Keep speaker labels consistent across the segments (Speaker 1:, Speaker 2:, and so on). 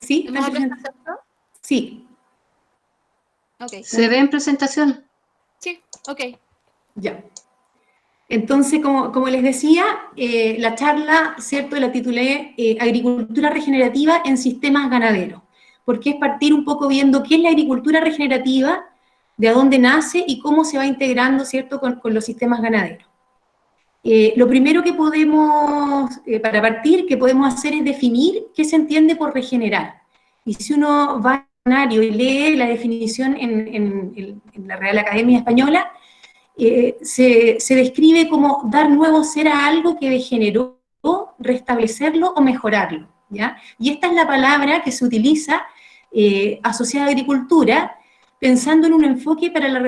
Speaker 1: ¿Sí?
Speaker 2: ¿Hemos presentado?
Speaker 1: Sí.
Speaker 2: Okay.
Speaker 3: ¿Se ve en presentación?
Speaker 2: Sí, ok.
Speaker 1: Ya. Entonces, como les decía, la charla, ¿cierto?, la titulé Agricultura regenerativa en sistemas ganaderos, porque es partir un poco viendo qué es la agricultura regenerativa, de dónde nace y cómo se va integrando, ¿cierto?, con los sistemas ganaderos. Lo primero que podemos, para partir, que podemos hacer es definir qué se entiende por regenerar. Y si uno va al diccionario y lee la definición en la Real Academia Española, se describe como dar nuevo ser a algo que degeneró, restablecerlo o mejorarlo, ¿ya? Y esta es la palabra que se utiliza asociada a agricultura, pensando en un enfoque para la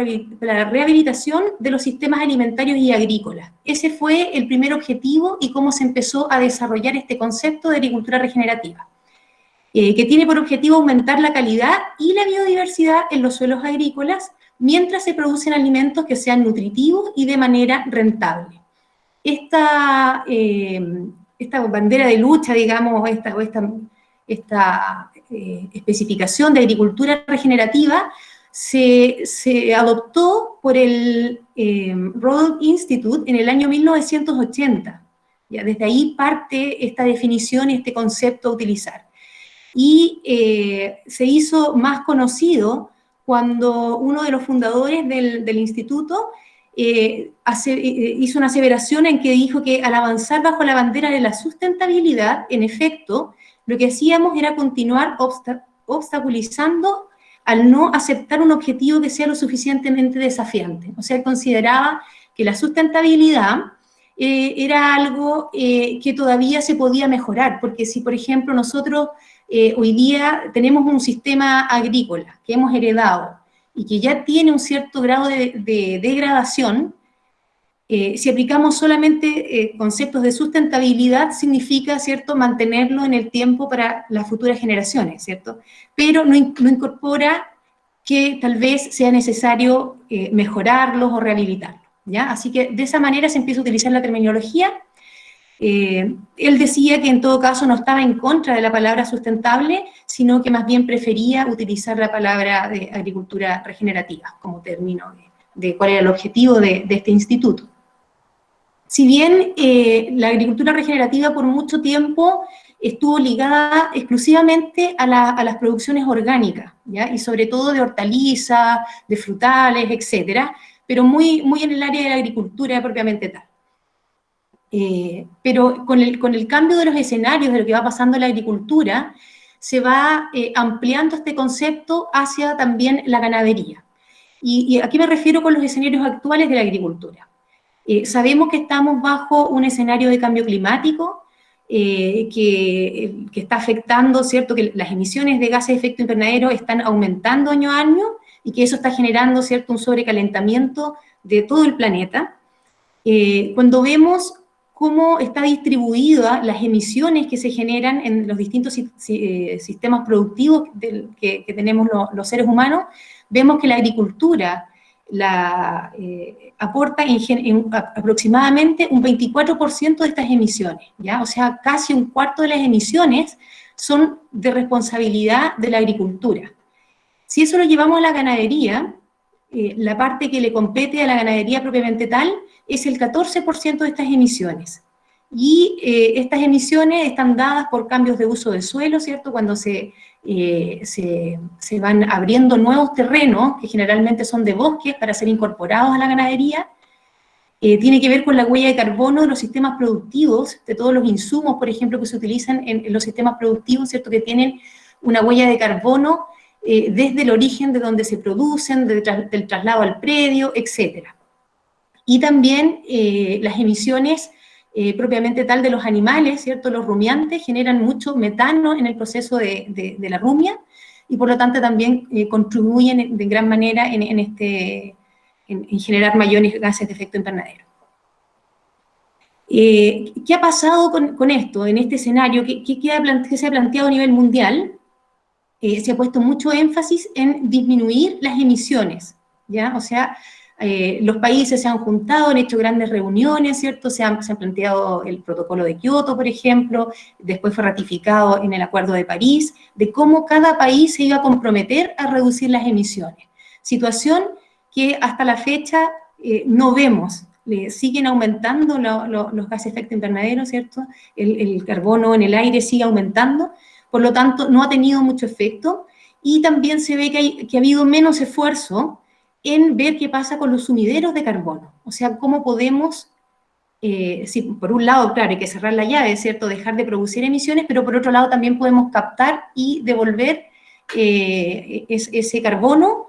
Speaker 1: rehabilitación de los sistemas alimentarios y agrícolas. Ese fue el primer objetivo y cómo se empezó a desarrollar este concepto de agricultura regenerativa, que tiene por objetivo aumentar la calidad y la biodiversidad en los suelos agrícolas, mientras se producen alimentos que sean nutritivos y de manera rentable. Esta bandera de lucha, digamos, esta especificación de agricultura regenerativa se adoptó por el Royal Institute en el año 1980. Ya, desde ahí parte esta definición y este concepto a utilizar. Y se hizo más conocido cuando uno de los fundadores del instituto hizo una aseveración en que dijo que al avanzar bajo la bandera de la sustentabilidad, en efecto, lo que hacíamos era continuar obstaculizando al no aceptar un objetivo que sea lo suficientemente desafiante. O sea, consideraba que la sustentabilidad era algo que todavía se podía mejorar, porque si, por ejemplo, nosotros hoy día tenemos un sistema agrícola que hemos heredado y que ya tiene un cierto grado de degradación, si aplicamos solamente conceptos de sustentabilidad, significa, ¿cierto?, mantenerlo en el tiempo para las futuras generaciones, ¿cierto? Pero no incorpora que tal vez sea necesario mejorarlos o rehabilitarlos, ¿ya? Así que de esa manera se empieza a utilizar la terminología. Él decía que en todo caso no estaba en contra de la palabra sustentable, sino que más bien prefería utilizar la palabra de agricultura regenerativa como término de cuál era el objetivo de este instituto. Si bien la agricultura regenerativa por mucho tiempo estuvo ligada exclusivamente a las producciones orgánicas, ¿ya? Y sobre todo de hortalizas, de frutales, etcétera, pero muy en el área de la agricultura propiamente tal. Pero con el cambio de los escenarios de lo que va pasando en la agricultura, se va ampliando este concepto hacia también la ganadería. ¿Y a qué me refiero con los escenarios actuales de la agricultura? Sabemos que estamos bajo un escenario de cambio climático que está afectando, ¿cierto?, que las emisiones de gases de efecto invernadero están aumentando año a año y que eso está generando, ¿cierto?, un sobrecalentamiento de todo el planeta. Cuando vemos cómo está distribuida las emisiones que se generan en los distintos sistemas productivos que tenemos los seres humanos, vemos que la agricultura aporta aproximadamente un 24% de estas emisiones, ¿ya? O sea, casi un cuarto de las emisiones son de responsabilidad de la agricultura. Si eso lo llevamos a la ganadería, la parte que le compete a la ganadería propiamente tal es el 14% de estas emisiones. Y estas emisiones están dadas por cambios de uso del suelo, ¿cierto? Cuando se van abriendo nuevos terrenos, que generalmente son de bosques, para ser incorporados a la ganadería. Tiene que ver con la huella de carbono de los sistemas productivos, de todos los insumos, por ejemplo, que se utilizan en los sistemas productivos, ¿cierto?, que tienen una huella de carbono desde el origen de donde se producen, del traslado al predio, etc. Y también las emisiones propiamente tal de los animales, ¿cierto? Los rumiantes generan mucho metano en el proceso de la rumia y por lo tanto también contribuyen de gran manera en generar mayores gases de efecto invernadero. ¿Qué ha pasado con esto, en este escenario? ¿Qué se ha planteado a nivel mundial? Se ha puesto mucho énfasis en disminuir las emisiones, ¿ya? O sea, Los países se han juntado, han hecho grandes reuniones, ¿cierto? Se han planteado el protocolo de Kioto, por ejemplo, después fue ratificado en el Acuerdo de París, de cómo cada país se iba a comprometer a reducir las emisiones. Situación que hasta la fecha no vemos. Siguen aumentando los gases de efecto invernadero, ¿cierto? El carbono en el aire sigue aumentando, por lo tanto no ha tenido mucho efecto, y también se ve que ha habido menos esfuerzo en ver qué pasa con los sumideros de carbono. O sea, cómo podemos, por un lado, claro, hay que cerrar la llave, ¿cierto? Dejar de producir emisiones, pero por otro lado también podemos captar y devolver ese carbono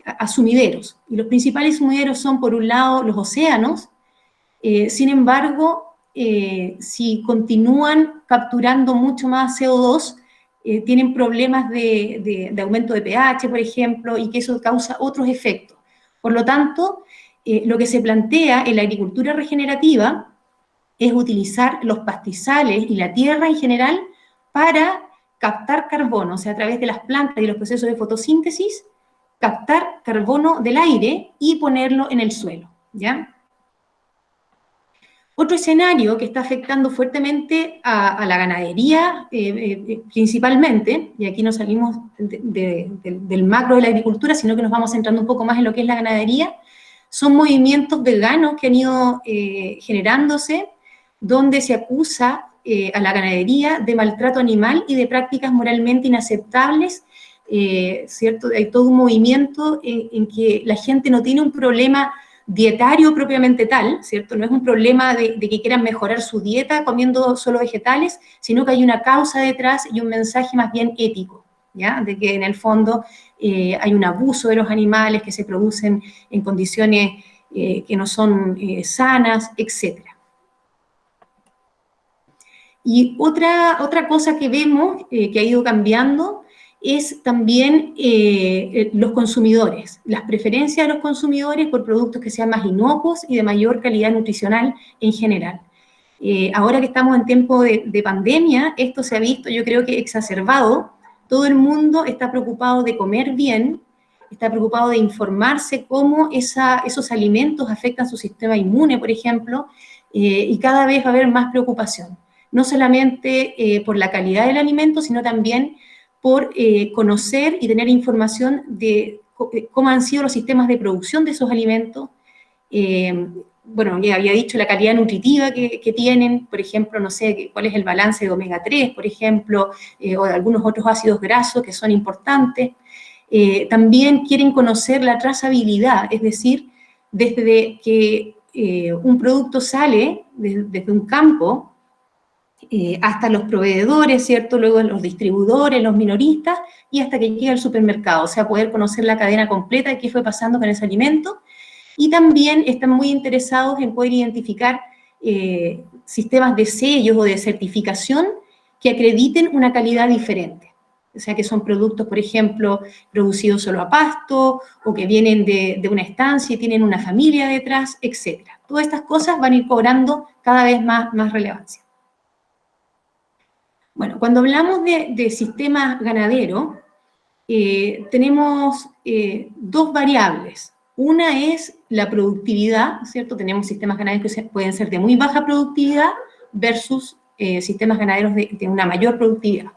Speaker 1: a sumideros. Y los principales sumideros son, por un lado, los océanos. Sin embargo, si continúan capturando mucho más CO2, tienen problemas de aumento de pH, por ejemplo, y que eso causa otros efectos. Por lo tanto, lo que se plantea en la agricultura regenerativa es utilizar los pastizales y la tierra en general para captar carbono, o sea, a través de las plantas y los procesos de fotosíntesis, captar carbono del aire y ponerlo en el suelo, ¿ya? Otro escenario que está afectando fuertemente a la ganadería principalmente, y aquí no salimos del macro de la agricultura, sino que nos vamos centrando un poco más en lo que es la ganadería, son movimientos veganos que han ido generándose, donde se acusa a la ganadería de maltrato animal y de prácticas moralmente inaceptables, ¿cierto? Hay todo un movimiento en que la gente no tiene un problema dietario propiamente tal, ¿cierto? No es un problema de que quieran mejorar su dieta comiendo solo vegetales, sino que hay una causa detrás y un mensaje más bien ético, ¿ya? De que en el fondo hay un abuso de los animales que se producen en condiciones que no son sanas, etc. Y otra cosa que vemos que ha ido cambiando es también los consumidores, las preferencias de los consumidores por productos que sean más inocuos y de mayor calidad nutricional en general. Ahora que estamos en tiempo de pandemia, esto se ha visto, yo creo que exacerbado. Todo el mundo está preocupado de comer bien, está preocupado de informarse cómo esos alimentos afectan su sistema inmune, por ejemplo, y cada vez va a haber más preocupación. No solamente por la calidad del alimento, sino también por conocer y tener información de cómo han sido los sistemas de producción de esos alimentos. Bueno, ya había dicho la calidad nutritiva que tienen, por ejemplo, no sé, cuál es el balance de omega 3, por ejemplo, o de algunos otros ácidos grasos que son importantes. También quieren conocer la trazabilidad, es decir, desde que un producto sale desde un campo, hasta los proveedores, ¿cierto? Luego los distribuidores, los minoristas, y hasta que llega al supermercado, o sea, poder conocer la cadena completa de qué fue pasando con ese alimento, y también están muy interesados en poder identificar sistemas de sellos o de certificación que acrediten una calidad diferente, o sea, que son productos, por ejemplo, producidos solo a pasto, o que vienen de una estancia y tienen una familia detrás, etc. Todas estas cosas van a ir cobrando cada vez más relevancia. Bueno, cuando hablamos de sistemas ganaderos, tenemos dos variables. Una es la productividad, ¿cierto? Tenemos sistemas ganaderos que pueden ser de muy baja productividad versus sistemas ganaderos de una mayor productividad.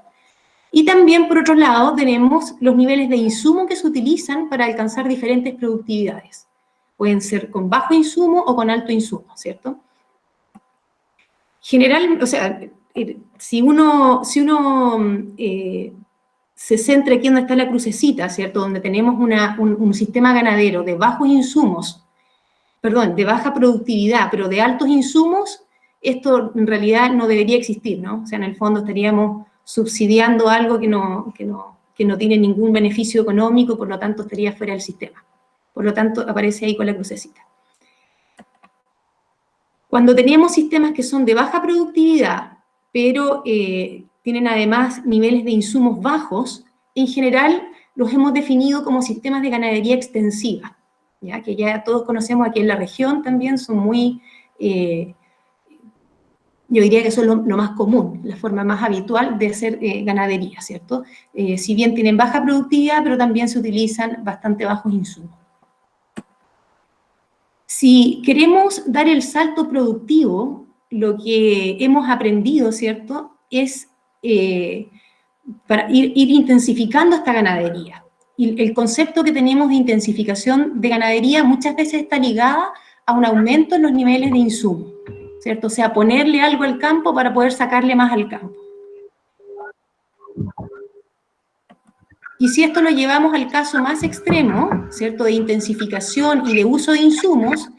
Speaker 1: Y también, por otro lado, tenemos los niveles de insumo que se utilizan para alcanzar diferentes productividades. Pueden ser con bajo insumo o con alto insumo, ¿cierto? O sea, si uno se centra aquí donde está la crucecita, ¿cierto? Donde tenemos un sistema ganadero de bajos insumos, perdón, de baja productividad, pero de altos insumos, esto en realidad no debería existir, ¿no? O sea, en el fondo estaríamos subsidiando algo que no tiene ningún beneficio económico, por lo tanto estaría fuera del sistema. Por lo tanto, aparece ahí con la crucecita. Cuando tenemos sistemas que son de baja productividad, pero tienen además niveles de insumos bajos, en general los hemos definido como sistemas de ganadería extensiva, ¿ya? Que ya todos conocemos aquí en la región también, son muy, yo diría que eso es lo más común, la forma más habitual de hacer ganadería, ¿cierto? Si bien tienen baja productividad, pero también se utilizan bastante bajos insumos. Si queremos dar el salto productivo, lo que hemos aprendido, ¿cierto?, es para ir intensificando esta ganadería. Y el concepto que tenemos de intensificación de ganadería muchas veces está ligada a un aumento en los niveles de insumo, ¿cierto? O sea, ponerle algo al campo para poder sacarle más al campo. Y si esto lo llevamos al caso más extremo, ¿cierto?, de intensificación y de uso de insumos,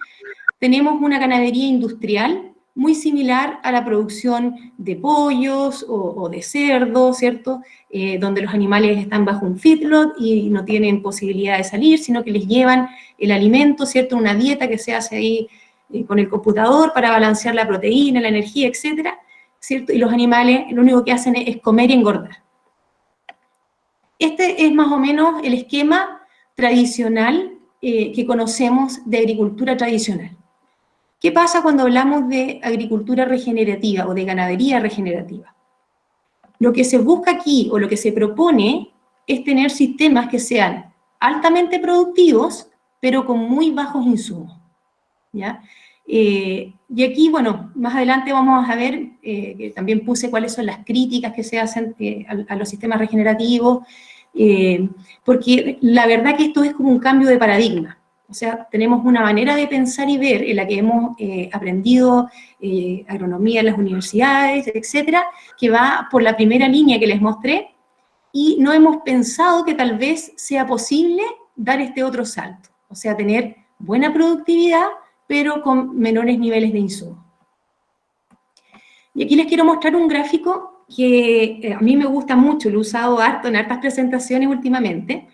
Speaker 1: tenemos una ganadería industrial muy similar a la producción de pollos o de cerdo, ¿cierto?, donde los animales están bajo un feedlot y no tienen posibilidad de salir, sino que les llevan el alimento, ¿cierto?, una dieta que se hace ahí con el computador para balancear la proteína, la energía, etcétera, ¿cierto? Y los animales lo único que hacen es comer y engordar. Este es más o menos el esquema tradicional que conocemos de agricultura tradicional. ¿Qué pasa cuando hablamos de agricultura regenerativa o de ganadería regenerativa? Lo que se busca aquí o lo que se propone es tener sistemas que sean altamente productivos, pero con muy bajos insumos, ¿ya? Y aquí, bueno, más adelante vamos a ver, que también puse cuáles son las críticas que se hacen a los sistemas regenerativos, porque la verdad que esto es como un cambio de paradigma. O sea, tenemos una manera de pensar y ver en la que hemos aprendido agronomía en las universidades, etcétera, que va por la primera línea que les mostré, y no hemos pensado que tal vez sea posible dar este otro salto. O sea, tener buena productividad, pero con menores niveles de insumo. Y aquí les quiero mostrar un gráfico que a mí me gusta mucho, lo he usado harto en hartas presentaciones últimamente,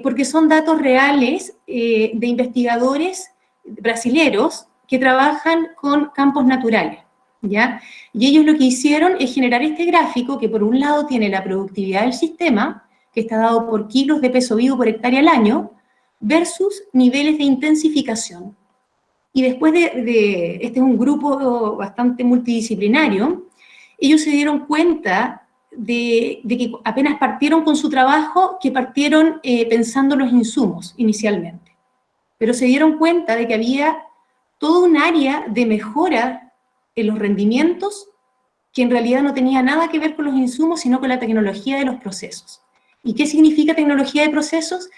Speaker 1: porque son datos reales de investigadores brasileros que trabajan con campos naturales, ¿ya? Y ellos lo que hicieron es generar este gráfico que por un lado tiene la productividad del sistema, que está dado por kilos de peso vivo por hectárea al año, versus niveles de intensificación. Y después este es un grupo bastante multidisciplinario, ellos se dieron cuenta de que apenas partieron con su trabajo, que partieron pensando los insumos inicialmente. Pero se dieron cuenta de que había todo un área de mejora en los rendimientos que en realidad no tenía nada que ver con los insumos, sino con la tecnología de los procesos. ¿Y qué significa tecnología de procesos?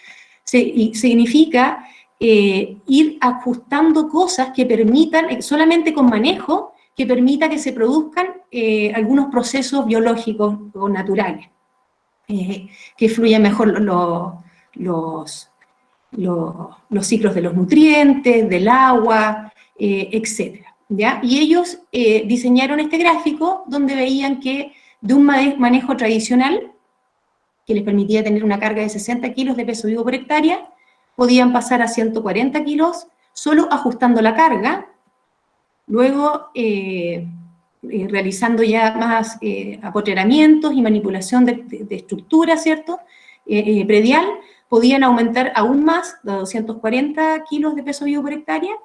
Speaker 1: Significa ir ajustando cosas que permitan, solamente con manejo, que permita que se produzcan algunos procesos biológicos o naturales, que fluyan mejor los ciclos de los nutrientes, del agua, etc. ¿Ya? Y ellos diseñaron este gráfico donde veían que de un manejo tradicional, que les permitía tener una carga de 60 kilos de peso vivo por hectárea, podían pasar a 140 kilos solo ajustando la carga, luego realizando ya más apotrenamientos y manipulación de estructura, ¿cierto?, predial, podían aumentar aún más, de 240 kilos de peso vivo por hectárea,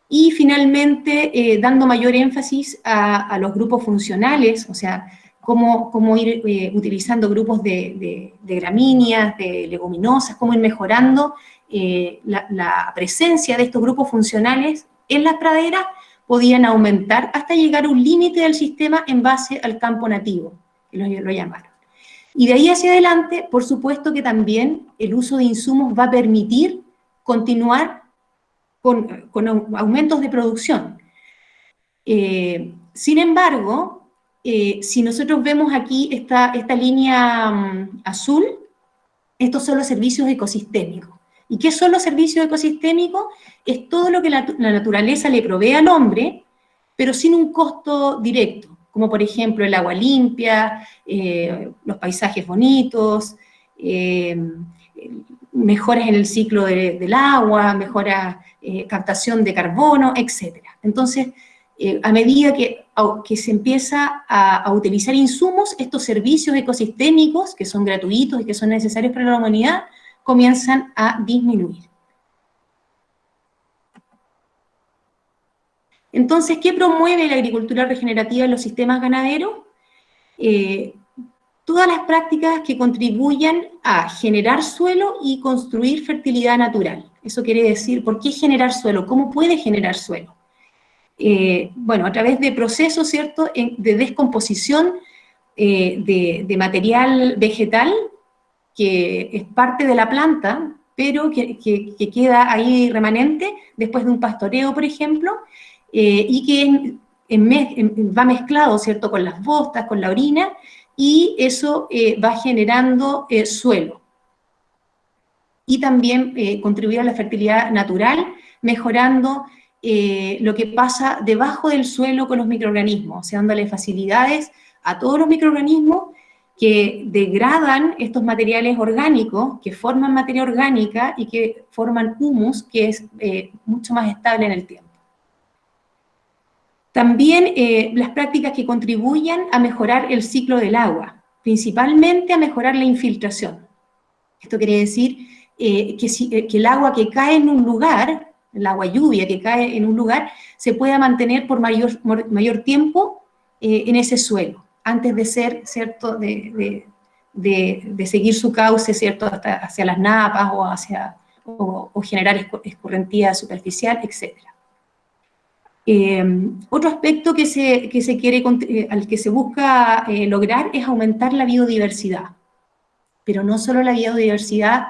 Speaker 1: y finalmente dando mayor énfasis a los grupos funcionales, o sea, cómo ir utilizando grupos de gramíneas, de leguminosas, cómo ir mejorando la presencia de estos grupos funcionales en las praderas, podían aumentar hasta llegar a un límite del sistema en base al campo nativo, que lo llamaron. Y de ahí hacia adelante, por supuesto que también el uso de insumos va a permitir continuar con aumentos de producción. Sin embargo, si nosotros vemos aquí esta línea azul, estos son los servicios ecosistémicos. ¿Y qué son los servicios ecosistémicos? Es todo lo que la naturaleza le provee al hombre, pero sin un costo directo, como por ejemplo el agua limpia, los paisajes bonitos, mejoras en el ciclo del agua, mejoras, captación de carbono, etc. Entonces, a medida que se empieza a utilizar insumos, estos servicios ecosistémicos, que son gratuitos y que son necesarios para la humanidad, comienzan a disminuir. Entonces, ¿qué promueve la agricultura regenerativa en los sistemas ganaderos? Todas las prácticas que contribuyan a generar suelo y construir fertilidad natural. Eso quiere decir, ¿por qué generar suelo? ¿Cómo puede generar suelo? Bueno, a través de procesos, ¿cierto?, de descomposición de material vegetal que es parte de la planta, pero que queda ahí remanente después de un pastoreo, por ejemplo, y que va mezclado, ¿cierto?, con las bostas, con la orina, y eso va generando suelo. Y también contribuir a la fertilidad natural, mejorando lo que pasa debajo del suelo con los microorganismos, o sea, dándole facilidades a todos los microorganismos que degradan estos materiales orgánicos, que forman materia orgánica y que forman humus, que es mucho más estable en el tiempo. También las prácticas que contribuyan a mejorar el ciclo del agua, principalmente a mejorar la infiltración. Esto quiere decir que el agua que cae en un lugar, el agua lluvia que cae en un lugar, se pueda mantener por mayor tiempo en ese suelo, antes de ser, ¿cierto?, de seguir su cauce, ¿cierto?, hasta hacia las napas o generar escorrentía superficial, etc. Otro aspecto al que se busca lograr es aumentar la biodiversidad, pero no solo la biodiversidad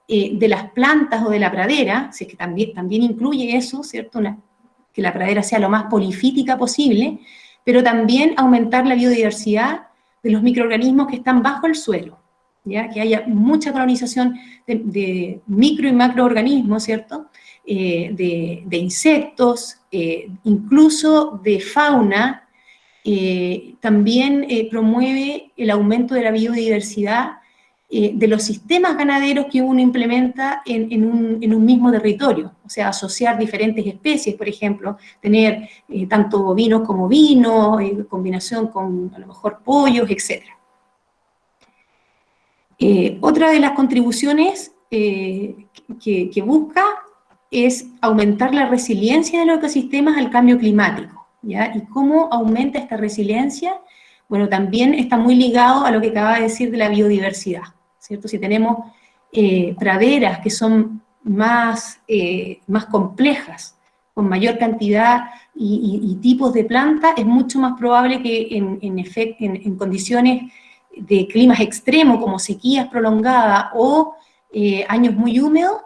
Speaker 1: de las plantas o de la pradera, si es que también incluye eso, ¿cierto?, que la pradera sea lo más polifítica posible, pero también aumentar la biodiversidad de los microorganismos que están bajo el suelo, ¿ya? Que haya mucha colonización de micro y macroorganismos, ¿cierto?, de insectos, incluso de fauna. También promueve el aumento de la biodiversidad de los sistemas ganaderos que uno implementa en un mismo territorio, o sea, asociar diferentes especies, por ejemplo, tener tanto bovinos como vinos, combinación con a lo mejor pollos, etc. Otra de las contribuciones que busca es aumentar la resiliencia de los ecosistemas al cambio climático, ¿ya? ¿Y cómo aumenta esta resiliencia? Bueno, también está muy ligado a lo que acaba de decir de la biodiversidad, ¿cierto? Si tenemos praderas que son más complejas, con mayor cantidad y tipos de plantas, es mucho más probable que en condiciones de climas extremos, como sequías prolongadas o años muy húmedos,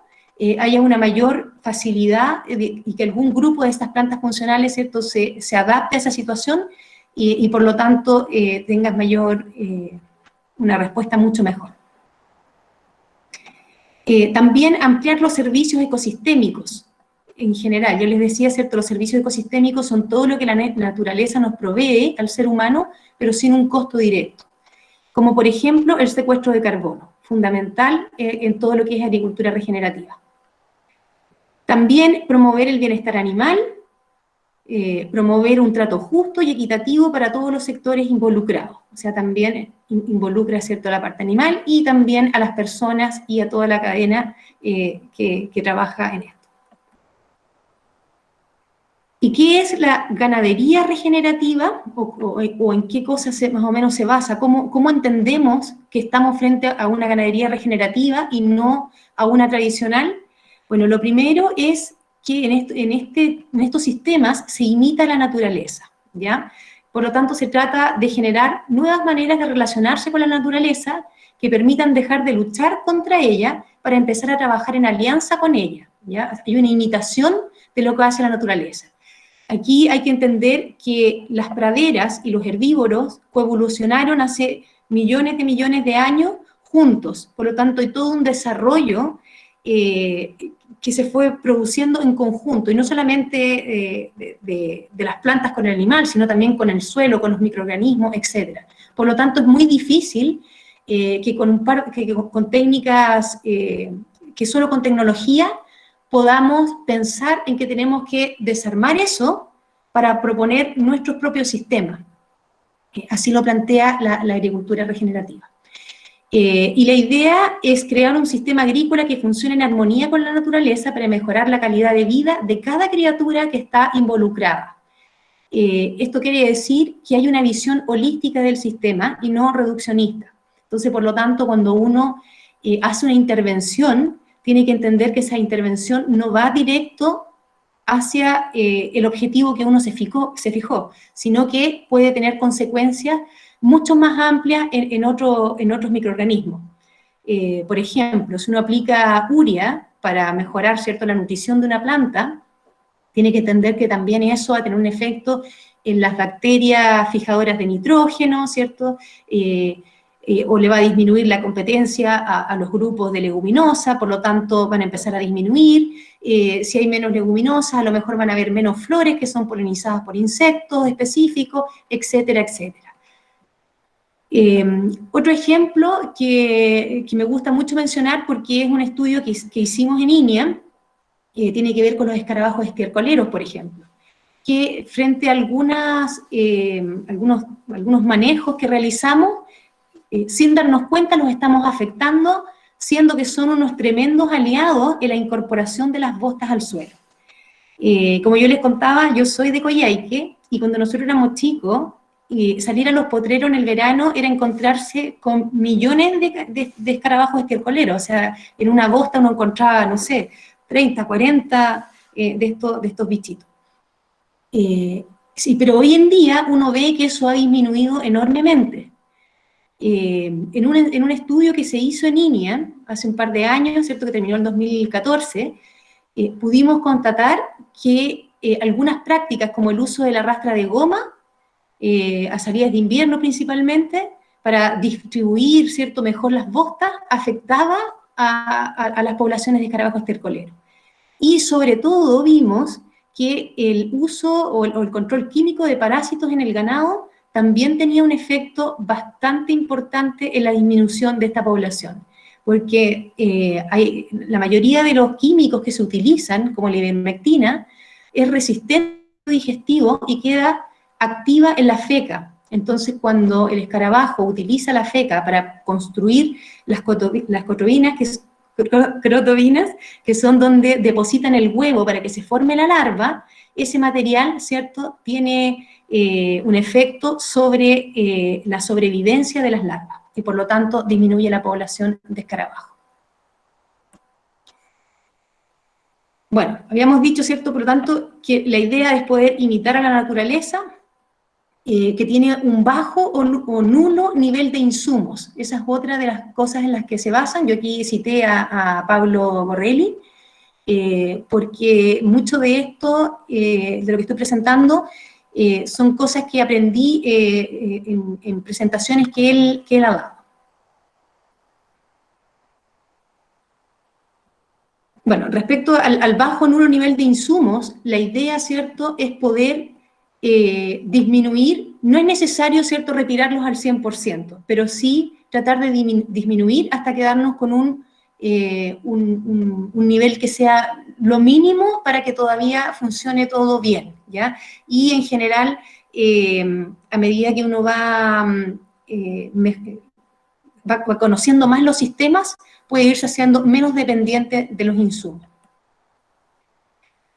Speaker 1: haya una mayor facilidad y que algún grupo de estas plantas funcionales, ¿cierto?, se adapte a esa situación y por lo tanto tengas una respuesta mucho mejor. También ampliar los servicios ecosistémicos en general. Yo les decía, ¿cierto?, los servicios ecosistémicos son todo lo que la naturaleza nos provee al ser humano, pero sin un costo directo. Como por ejemplo el secuestro de carbono, fundamental en todo lo que es agricultura regenerativa. También promover el bienestar animal, promover un trato justo y equitativo para todos los sectores involucrados. O sea, también involucra, ¿cierto?, a la parte animal y también a las personas y a toda la cadena que trabaja en esto. ¿Y qué es la ganadería regenerativa? ¿O en qué cosas más o menos se basa? ¿Cómo entendemos que estamos frente a una ganadería regenerativa y no a una tradicional? Bueno, lo primero es que en estos sistemas se imita la naturaleza, ¿ya? Por lo tanto, se trata de generar nuevas maneras de relacionarse con la naturaleza que permitan dejar de luchar contra ella para empezar a trabajar en alianza con ella, ¿ya? Hay una imitación de lo que hace la naturaleza. Aquí hay que entender que las praderas y los herbívoros coevolucionaron hace millones de años juntos, por lo tanto hay todo un desarrollo que se fue produciendo en conjunto, y no solamente de las plantas con el animal, sino también con el suelo, con los microorganismos, etc. Por lo tanto, es muy difícil que con técnicas, que solo con tecnología podamos pensar en que tenemos que desarmar eso para proponer nuestros propios sistemas. Así lo plantea la agricultura regenerativa. Y la idea es crear un sistema agrícola que funcione en armonía con la naturaleza para mejorar la calidad de vida de cada criatura que está involucrada. Esto quiere decir que hay una visión holística del sistema y no reduccionista. Entonces, por lo tanto, cuando uno hace una intervención, tiene que entender que esa intervención no va directo hacia el objetivo que uno se fijó, sino que puede tener consecuencias mucho más amplias en otros microorganismos. Por ejemplo, si uno aplica urea para mejorar, ¿cierto?, la nutrición de una planta, tiene que entender que también eso va a tener un efecto en las bacterias fijadoras de nitrógeno, ¿cierto?, o le va a disminuir la competencia a los grupos de leguminosa, por lo tanto van a empezar a disminuir. Si hay menos leguminosas, a lo mejor van a haber menos flores que son polinizadas por insectos específicos, etcétera, etcétera. Otro ejemplo que me gusta mucho mencionar, porque es un estudio que hicimos en INEA, tiene que ver con los escarabajos estercoleros, por ejemplo, que frente a algunos manejos que realizamos, sin darnos cuenta los estamos afectando, siendo que son unos tremendos aliados en la incorporación de las bostas al suelo. Como yo les contaba, yo soy de Coyhaique, y cuando nosotros éramos chicos, salir a los potreros en el verano era encontrarse con millones de escarabajos estercoleros, o sea, en una bosta uno encontraba, no sé, 30, 40 de estos bichitos. Sí, pero hoy en día uno ve que eso ha disminuido enormemente. En un estudio que se hizo en INEA hace un par de años, ¿cierto?, que terminó en 2014, pudimos constatar que algunas prácticas como el uso de la rastra de goma, a salidas de invierno principalmente, para distribuir, ¿cierto?, mejor las bostas, afectaba a las poblaciones de escarabajos estercoleros. Y sobre todo vimos que el uso o el control químico de parásitos en el ganado también tenía un efecto bastante importante en la disminución de esta población, porque la mayoría de los químicos que se utilizan, como la ivermectina, es resistente al digestivo y queda activa en la feca. Entonces, cuando el escarabajo utiliza la feca para construir las crotovinas, que son donde depositan el huevo para que se forme la larva, ese material, ¿cierto?, tiene un efecto sobre la sobrevivencia de las larvas, y por lo tanto disminuye la población de escarabajos. Bueno, habíamos dicho, ¿cierto?, por lo tanto, que la idea es poder imitar a la naturaleza, que tiene un bajo o nulo nivel de insumos. Esa es otra de las cosas en las que se basan. Yo aquí cité a Pablo Borrelli, porque mucho de esto, de lo que estoy presentando, son cosas que aprendí en presentaciones que él ha dado. Bueno, respecto al bajo o nulo nivel de insumos, la idea, ¿cierto?, es poder disminuir. No es necesario, ¿cierto?, retirarlos al 100%, pero sí tratar de disminuir hasta quedarnos con un nivel que sea lo mínimo para que todavía funcione todo bien, ¿ya? Y en general, a medida que uno va conociendo más los sistemas, puede irse haciendo menos dependiente de los insumos.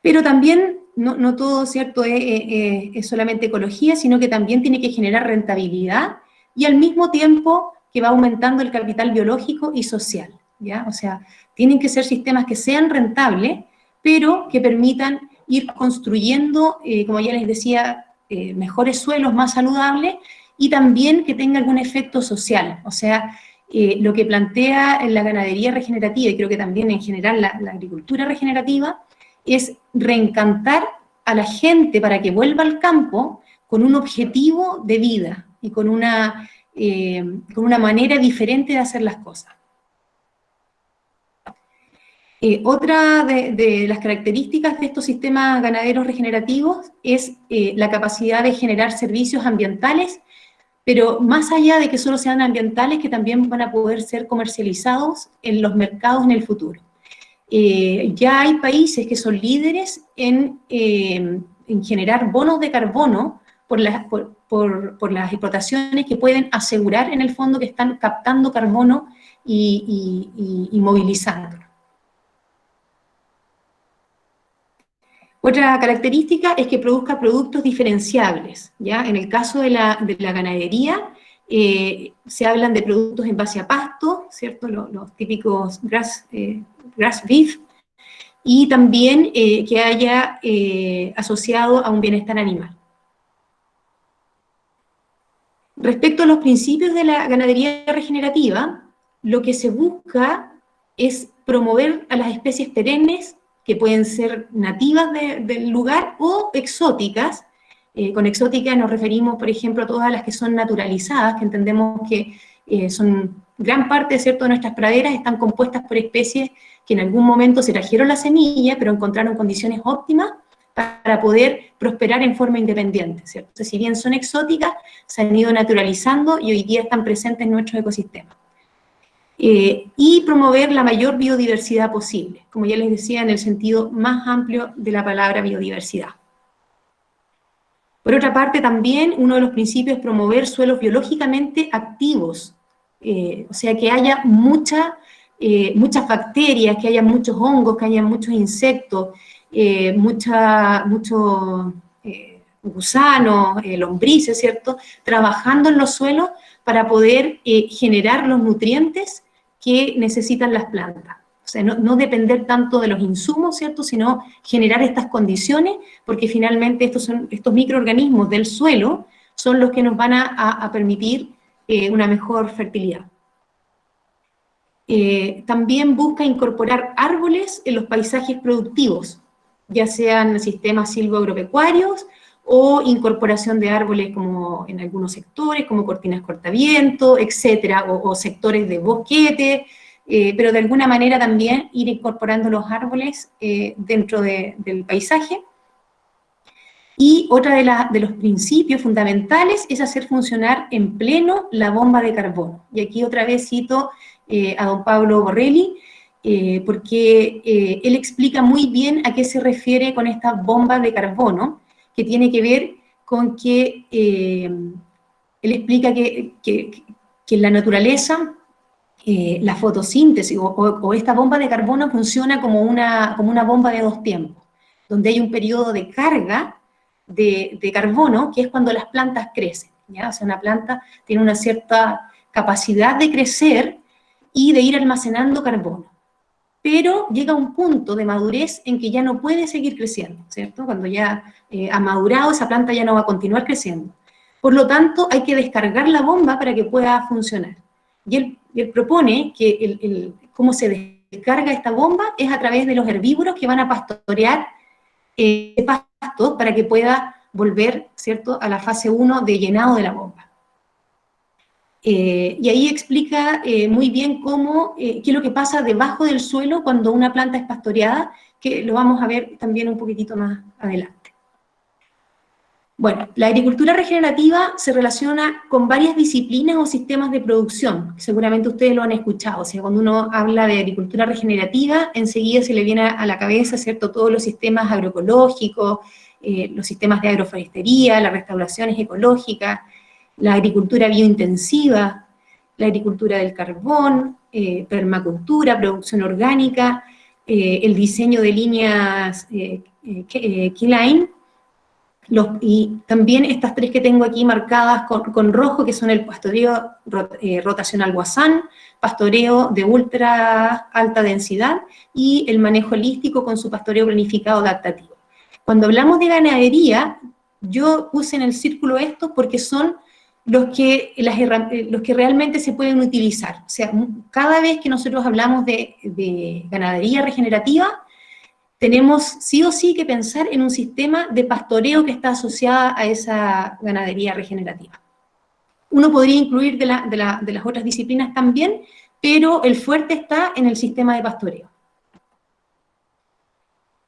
Speaker 1: Pero también no todo, ¿cierto?, es solamente ecología, sino que también tiene que generar rentabilidad y al mismo tiempo que va aumentando el capital biológico y social, ¿ya? O sea, tienen que ser sistemas que sean rentables, pero que permitan ir construyendo, como ya les decía, mejores suelos más saludables y también que tenga algún efecto social. O sea, lo que plantea en la ganadería regenerativa, y creo que también en general la agricultura regenerativa, es reencantar a la gente para que vuelva al campo con un objetivo de vida y con una manera diferente de hacer las cosas. Otra de las características de estos sistemas ganaderos regenerativos es la capacidad de generar servicios ambientales, pero más allá de que solo sean ambientales, que también van a poder ser comercializados en los mercados en el futuro. Ya hay países que son líderes en generar bonos de carbono por las explotaciones que pueden asegurar en el fondo que están captando carbono y movilizándolo. Otra característica es que produzca productos diferenciables, ¿ya? En el caso de la ganadería, se hablan de productos en base a pasto, ¿cierto? Los típicos grass beef, y también que haya asociado a un bienestar animal. Respecto a los principios de la ganadería regenerativa, lo que se busca es promover a las especies perennes, que pueden ser nativas del lugar o exóticas. Con exóticas nos referimos, por ejemplo, a todas las que son naturalizadas, que entendemos que son gran parte, ¿cierto?, de nuestras praderas están compuestas por especies que en algún momento se trajeron la semilla, pero encontraron condiciones óptimas para poder prosperar en forma independiente, ¿cierto? Entonces, si bien son exóticas, se han ido naturalizando y hoy día están presentes en nuestro ecosistema. Y promover la mayor biodiversidad posible, como ya les decía, en el sentido más amplio de la palabra biodiversidad. Por otra parte, también uno de los principios es promover suelos biológicamente activos, o sea, que haya muchas bacterias, que haya muchos hongos, que haya muchos insectos, muchos gusanos, lombrices, ¿cierto?, trabajando en los suelos para poder generar los nutrientes que necesitan las plantas. O sea, no depender tanto de los insumos, ¿cierto?, sino generar estas condiciones, porque finalmente estos microorganismos del suelo son los que nos van a permitir una mejor fertilidad. También busca incorporar árboles en los paisajes productivos, ya sean sistemas silvoagropecuarios o incorporación de árboles como en algunos sectores, como cortinas cortaviento, etcétera, o sectores de bosquete, pero de alguna manera también ir incorporando los árboles dentro del paisaje. Y otra de los principios fundamentales es hacer funcionar en pleno la bomba de carbono. Y aquí otra vez cito a don Pablo Borrelli, porque él explica muy bien a qué se refiere con esta bomba de carbono, que tiene que ver con que él explica que en la naturaleza la fotosíntesis o esta bomba de carbono funciona como una bomba de dos tiempos, donde hay un periodo de carga de carbono, que es cuando las plantas crecen, ¿ya? O sea, una planta tiene una cierta capacidad de crecer y de ir almacenando carbono, pero llega un punto de madurez en que ya no puede seguir creciendo, ¿cierto? Cuando ya ha madurado, esa planta ya no va a continuar creciendo. Por lo tanto, hay que descargar la bomba para que pueda funcionar. Y él propone que cómo se descarga esta bomba es a través de los herbívoros que van a pastorear pastos para que pueda volver, ¿cierto?, a la fase 1 de llenado de la bomba. Y ahí explica muy bien qué es lo que pasa debajo del suelo cuando una planta es pastoreada, que lo vamos a ver también un poquitito más adelante. Bueno, la agricultura regenerativa se relaciona con varias disciplinas o sistemas de producción, seguramente ustedes lo han escuchado. O sea, cuando uno habla de agricultura regenerativa, enseguida se le viene a la cabeza, ¿cierto?, todos los sistemas agroecológicos, los sistemas de agroforestería, las restauraciones ecológicas, la agricultura biointensiva, la agricultura del carbón, permacultura, producción orgánica, el diseño de líneas keyline, y también estas tres que tengo aquí marcadas con rojo, que son el pastoreo rotacional Guasán, pastoreo de ultra alta densidad, y el manejo holístico con su pastoreo planificado adaptativo. Cuando hablamos de ganadería, yo puse en el círculo estos porque son los que realmente se pueden utilizar. O sea, cada vez que nosotros hablamos de ganadería regenerativa, tenemos sí o sí que pensar en un sistema de pastoreo que está asociado a esa ganadería regenerativa. Uno podría incluir de las otras disciplinas también, pero el fuerte está en el sistema de pastoreo.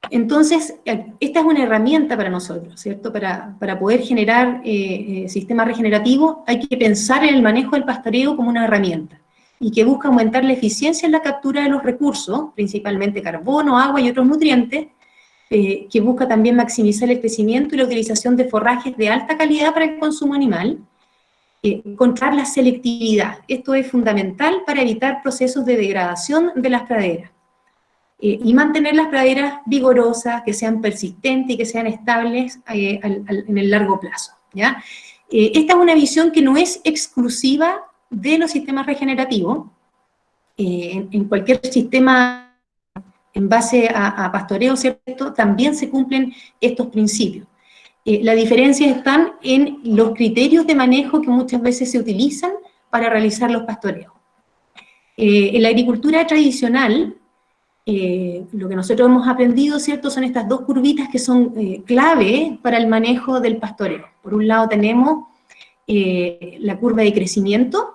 Speaker 1: Entonces, esta es una herramienta para nosotros, ¿cierto? Para poder generar sistemas regenerativos hay que pensar en el manejo del pastoreo como una herramienta y que busca aumentar la eficiencia en la captura de los recursos, principalmente carbono, agua y otros nutrientes, que busca también maximizar el crecimiento y la utilización de forrajes de alta calidad para el consumo animal, controlar la selectividad. Esto es fundamental para evitar procesos de degradación de las praderas. Y mantener las praderas vigorosas, que sean persistentes y que sean estables en el largo plazo, ¿ya? Esta es una visión que no es exclusiva de los sistemas regenerativos. En cualquier sistema en base a pastoreo, ¿cierto?, también se cumplen estos principios. Las diferencias están en los criterios de manejo que muchas veces se utilizan para realizar los pastoreos. En la agricultura tradicional, lo que nosotros hemos aprendido, ¿cierto?, son estas dos curvitas que son clave para el manejo del pastoreo. Por un lado tenemos la curva de crecimiento,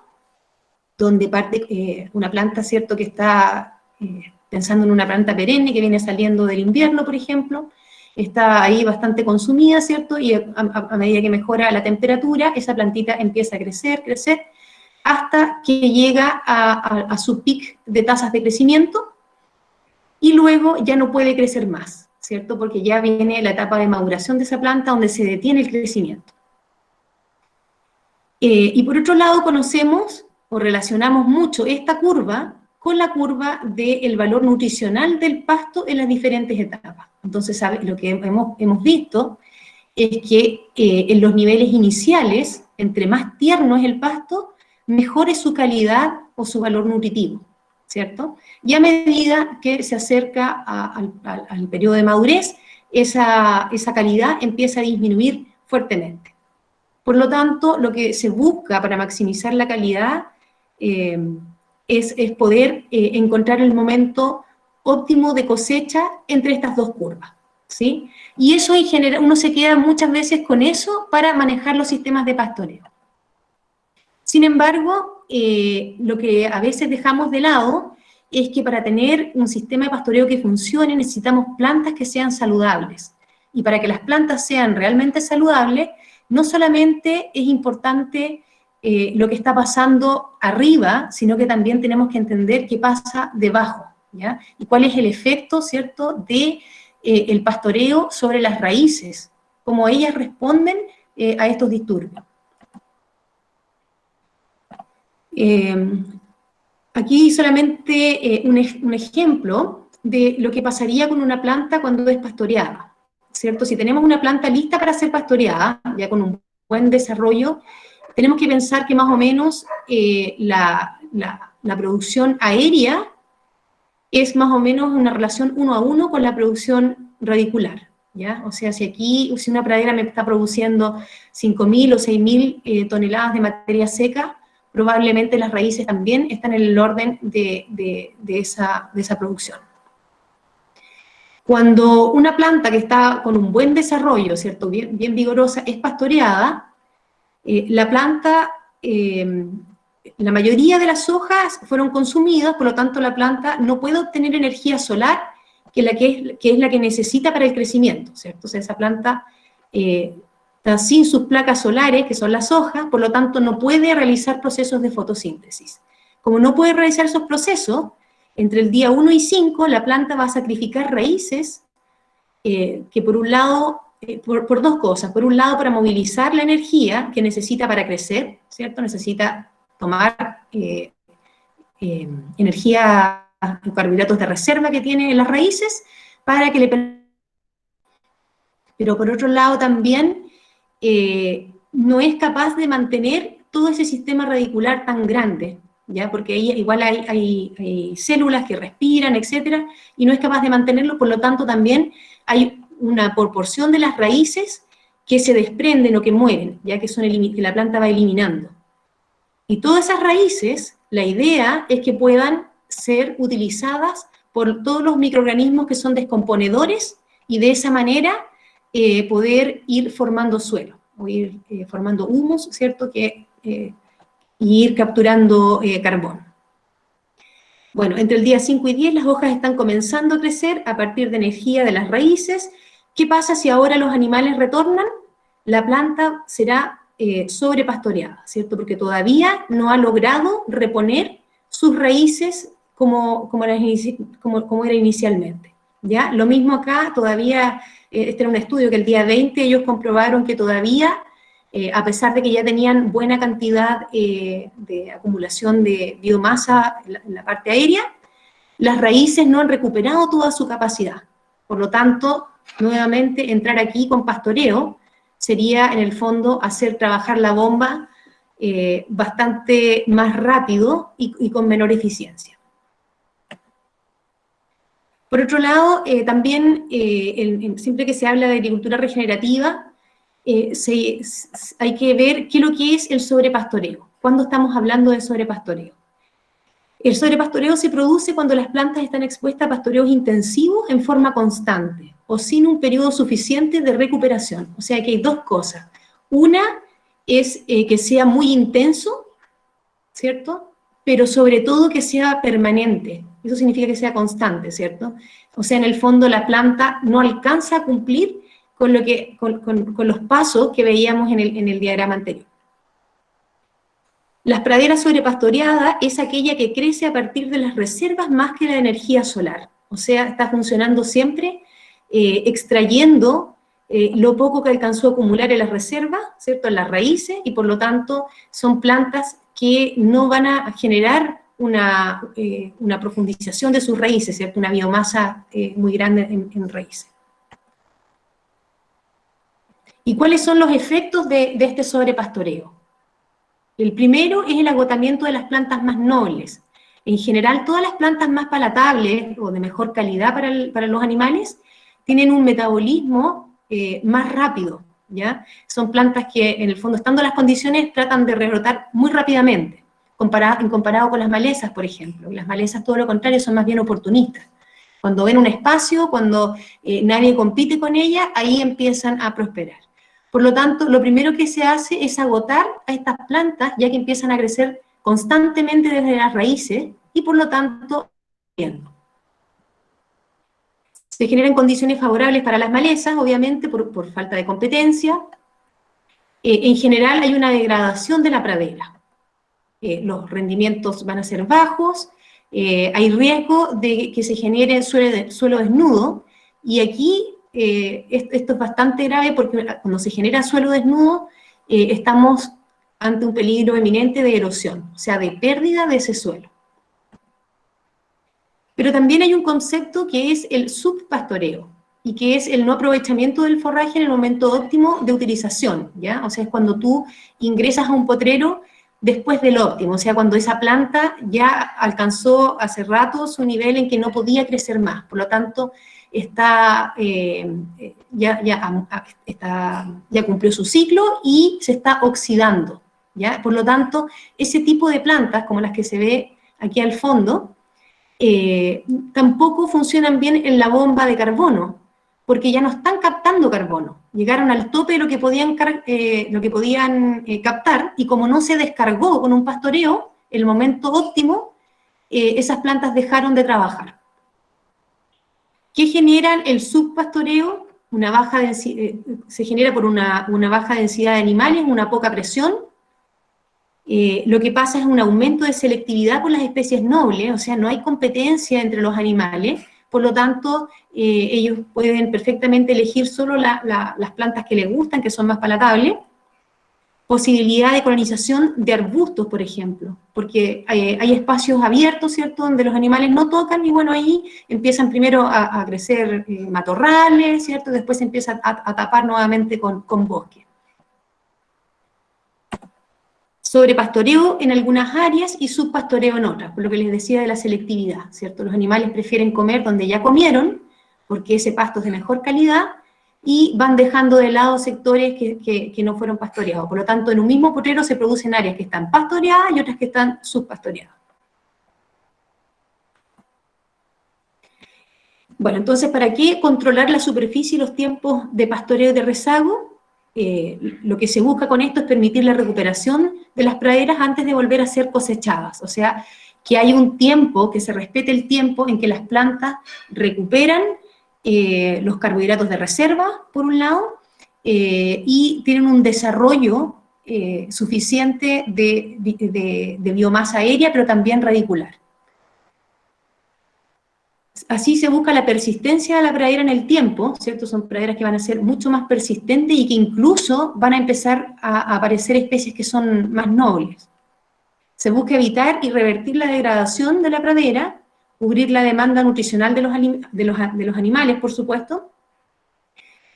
Speaker 1: donde parte una planta, ¿cierto?, que está pensando en una planta perenne que viene saliendo del invierno, por ejemplo, está ahí bastante consumida, ¿cierto?, y a medida que mejora la temperatura, esa plantita empieza a crecer, hasta que llega a su pic de tasas de crecimiento, y luego ya no puede crecer más, ¿cierto?, porque ya viene la etapa de maduración de esa planta donde se detiene el crecimiento. Y por otro lado conocemos o relacionamos mucho esta curva con la curva del valor nutricional del pasto en las diferentes etapas. Entonces, lo que hemos visto es que en los niveles iniciales, entre más tierno es el pasto, mejor es su calidad o su valor nutritivo, ¿cierto? Y a medida que se acerca al periodo de madurez, esa calidad empieza a disminuir fuertemente. Por lo tanto, lo que se busca para maximizar la calidad es poder encontrar el momento óptimo de cosecha entre estas dos curvas, ¿sí? Y eso en general, uno se queda muchas veces con eso para manejar los sistemas de pastoreo. Sin embargo, lo que a veces dejamos de lado es que para tener un sistema de pastoreo que funcione necesitamos plantas que sean saludables. Y para que las plantas sean realmente saludables, no solamente es importante lo que está pasando arriba, sino que también tenemos que entender qué pasa debajo, ¿ya? Y cuál es el efecto, ¿cierto?, de el pastoreo sobre las raíces, cómo ellas responden a estos disturbios. Aquí solamente un ejemplo de lo que pasaría con una planta cuando es pastoreada, ¿cierto? Si tenemos una planta lista para ser pastoreada, ya con un buen desarrollo, tenemos que pensar que más o menos la producción aérea es más o menos una relación 1 a 1 con la producción radicular, ¿ya? O sea, si una pradera me está produciendo 5.000 o 6.000 toneladas de materia seca, probablemente las raíces también están en el orden de esa producción. Cuando una planta que está con un buen desarrollo, ¿cierto?, bien vigorosa, es pastoreada, la planta, la mayoría de las hojas fueron consumidas, por lo tanto la planta no puede obtener energía solar, que es la que necesita para el crecimiento, ¿cierto? O sea, esa planta está sin sus placas solares, que son las hojas, por lo tanto no puede realizar procesos de fotosíntesis. Como no puede realizar esos procesos, entre el día 1 y 5 la planta va a sacrificar raíces que por un lado, por dos cosas. Por un lado, para movilizar la energía que necesita para crecer, ¿cierto? Necesita tomar energía, carbohidratos de reserva que tiene en las raíces, para que le... Pero por otro lado también no es capaz de mantener todo ese sistema radicular tan grande, ¿ya? Porque ahí igual hay células que respiran, etcétera, y no es capaz de mantenerlo, por lo tanto también hay una proporción de las raíces que se desprenden o que mueren, ya que la planta va eliminando. Y todas esas raíces, la idea es que puedan ser utilizadas por todos los microorganismos que son descomponedores y de esa manera poder ir formando suelo, o ir formando humus, ¿cierto?, y ir capturando carbón. Bueno, entre el día 5 y 10 las hojas están comenzando a crecer a partir de energía de las raíces. ¿Qué pasa si ahora los animales retornan? La planta será sobrepastoreada, ¿cierto? Porque todavía no ha logrado reponer sus raíces como era inicialmente, ¿ya? Lo mismo acá, todavía, este era un estudio que el día 20 ellos comprobaron que todavía, a pesar de que ya tenían buena cantidad de acumulación de biomasa en la parte aérea, las raíces no han recuperado toda su capacidad. Por lo tanto, nuevamente, entrar aquí con pastoreo sería, en el fondo, hacer trabajar la bomba bastante más rápido y con menor eficiencia. Por otro lado, también siempre que se habla de agricultura regenerativa, hay que ver qué es lo que es el sobrepastoreo. ¿Cuándo estamos hablando de sobrepastoreo? El sobrepastoreo se produce cuando las plantas están expuestas a pastoreos intensivos en forma constante o sin un periodo suficiente de recuperación. O sea que hay dos cosas. Una es que sea muy intenso, ¿cierto? Pero sobre todo que sea permanente. Eso significa que sea constante, ¿cierto? O sea, en el fondo la planta no alcanza a cumplir con los pasos que veíamos en el diagrama anterior. Las praderas sobrepastoreadas es aquella que crece a partir de las reservas más que la energía solar. O sea, está funcionando siempre extrayendo lo poco que alcanzó a acumular en las reservas, ¿cierto? En las raíces, y por lo tanto son plantas que no van a generar una profundización de sus raíces, ¿cierto? Una biomasa muy grande en raíces. ¿Y cuáles son los efectos de este sobrepastoreo? El primero es el agotamiento de las plantas más nobles. En general, todas las plantas más palatables o de mejor calidad para los animales tienen un metabolismo más rápido, ¿ya? Son plantas que, en el fondo, estando en las condiciones, tratan de rebrotar muy rápidamente, comparado con las malezas, por ejemplo. Las malezas, todo lo contrario, son más bien oportunistas. Cuando ven un espacio, cuando nadie compite con ellas, ahí empiezan a prosperar. Por lo tanto, lo primero que se hace es agotar a estas plantas, ya que empiezan a crecer constantemente desde las raíces, y por lo tanto, se generan condiciones favorables para las malezas, obviamente, por falta de competencia. En general, hay una degradación de la pradera. Los rendimientos van a ser bajos, hay riesgo de que se genere suelo desnudo, y aquí esto es bastante grave porque cuando se genera suelo desnudo, estamos ante un peligro eminente de erosión, o sea, de pérdida de ese suelo. Pero también hay un concepto que es el subpastoreo, y que es el no aprovechamiento del forraje en el momento óptimo de utilización, ¿ya? O sea, es cuando tú ingresas a un potrero después del óptimo, o sea, cuando esa planta ya alcanzó hace rato su nivel en que no podía crecer más, por lo tanto, ya cumplió su ciclo y se está oxidando, ¿ya? Por lo tanto, ese tipo de plantas, como las que se ve aquí al fondo, tampoco funcionan bien en la bomba de carbono, porque ya no están captando carbono. Llegaron al tope de lo que podían captar, y como no se descargó con un pastoreo, el momento óptimo, esas plantas dejaron de trabajar. ¿Qué generan el subpastoreo? Se genera por una baja densidad de animales, una poca presión. Lo que pasa es un aumento de selectividad por las especies nobles, o sea, no hay competencia entre los animales, por lo tanto, ellos pueden perfectamente elegir solo las plantas que les gustan, que son más palatables. Posibilidad de colonización de arbustos, por ejemplo, porque hay espacios abiertos, ¿cierto?, donde los animales no tocan, y bueno, ahí empiezan primero a crecer matorrales, ¿cierto?, después se empieza a tapar nuevamente con bosque. Sobrepastoreo en algunas áreas y subpastoreo en otras, por lo que les decía de la selectividad, ¿cierto? Los animales prefieren comer donde ya comieron, porque ese pasto es de mejor calidad, y van dejando de lado sectores que no fueron pastoreados. Por lo tanto, en un mismo potrero se producen áreas que están pastoreadas y otras que están subpastoreadas. Bueno, entonces, ¿para qué controlar la superficie y los tiempos de pastoreo y de rezago? Lo que se busca con esto es permitir la recuperación de las praderas antes de volver a ser cosechadas, o sea, que hay un tiempo, que se respete el tiempo en que las plantas recuperan los carbohidratos de reserva, por un lado, y tienen un desarrollo suficiente de biomasa aérea, pero también radicular. Así se busca la persistencia de la pradera en el tiempo, ¿cierto? Son praderas que van a ser mucho más persistentes y que incluso van a empezar a aparecer especies que son más nobles. Se busca evitar y revertir la degradación de la pradera, cubrir la demanda nutricional de los animales, por supuesto,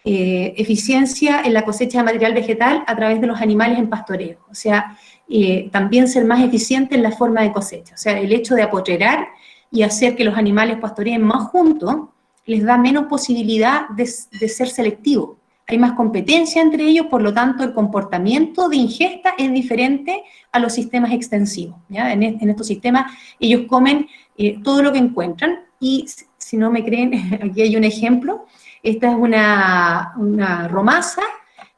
Speaker 1: eficiencia en la cosecha de material vegetal a través de los animales en pastoreo, o sea, también ser más eficiente en la forma de cosecha, o sea, el hecho de apotrerar y hacer que los animales pastoreen más juntos, les da menos posibilidad de ser selectivos. Hay más competencia entre ellos, por lo tanto el comportamiento de ingesta es diferente a los sistemas extensivos, ¿ya? En estos sistemas ellos comen todo lo que encuentran, y si no me creen, aquí hay un ejemplo. Esta es una romaza,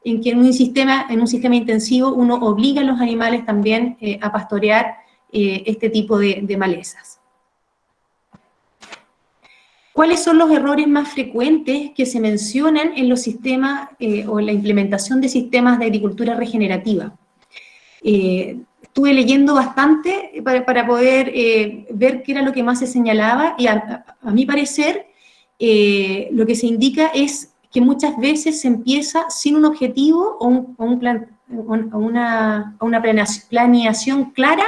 Speaker 1: en que en un sistema intensivo uno obliga a los animales también a pastorear este tipo de malezas. ¿Cuáles son los errores más frecuentes que se mencionan en los sistemas o en la implementación de sistemas de agricultura regenerativa? Estuve leyendo bastante para poder ver qué era lo que más se señalaba, y a mi parecer lo que se indica es que muchas veces se empieza sin un objetivo o una planeación clara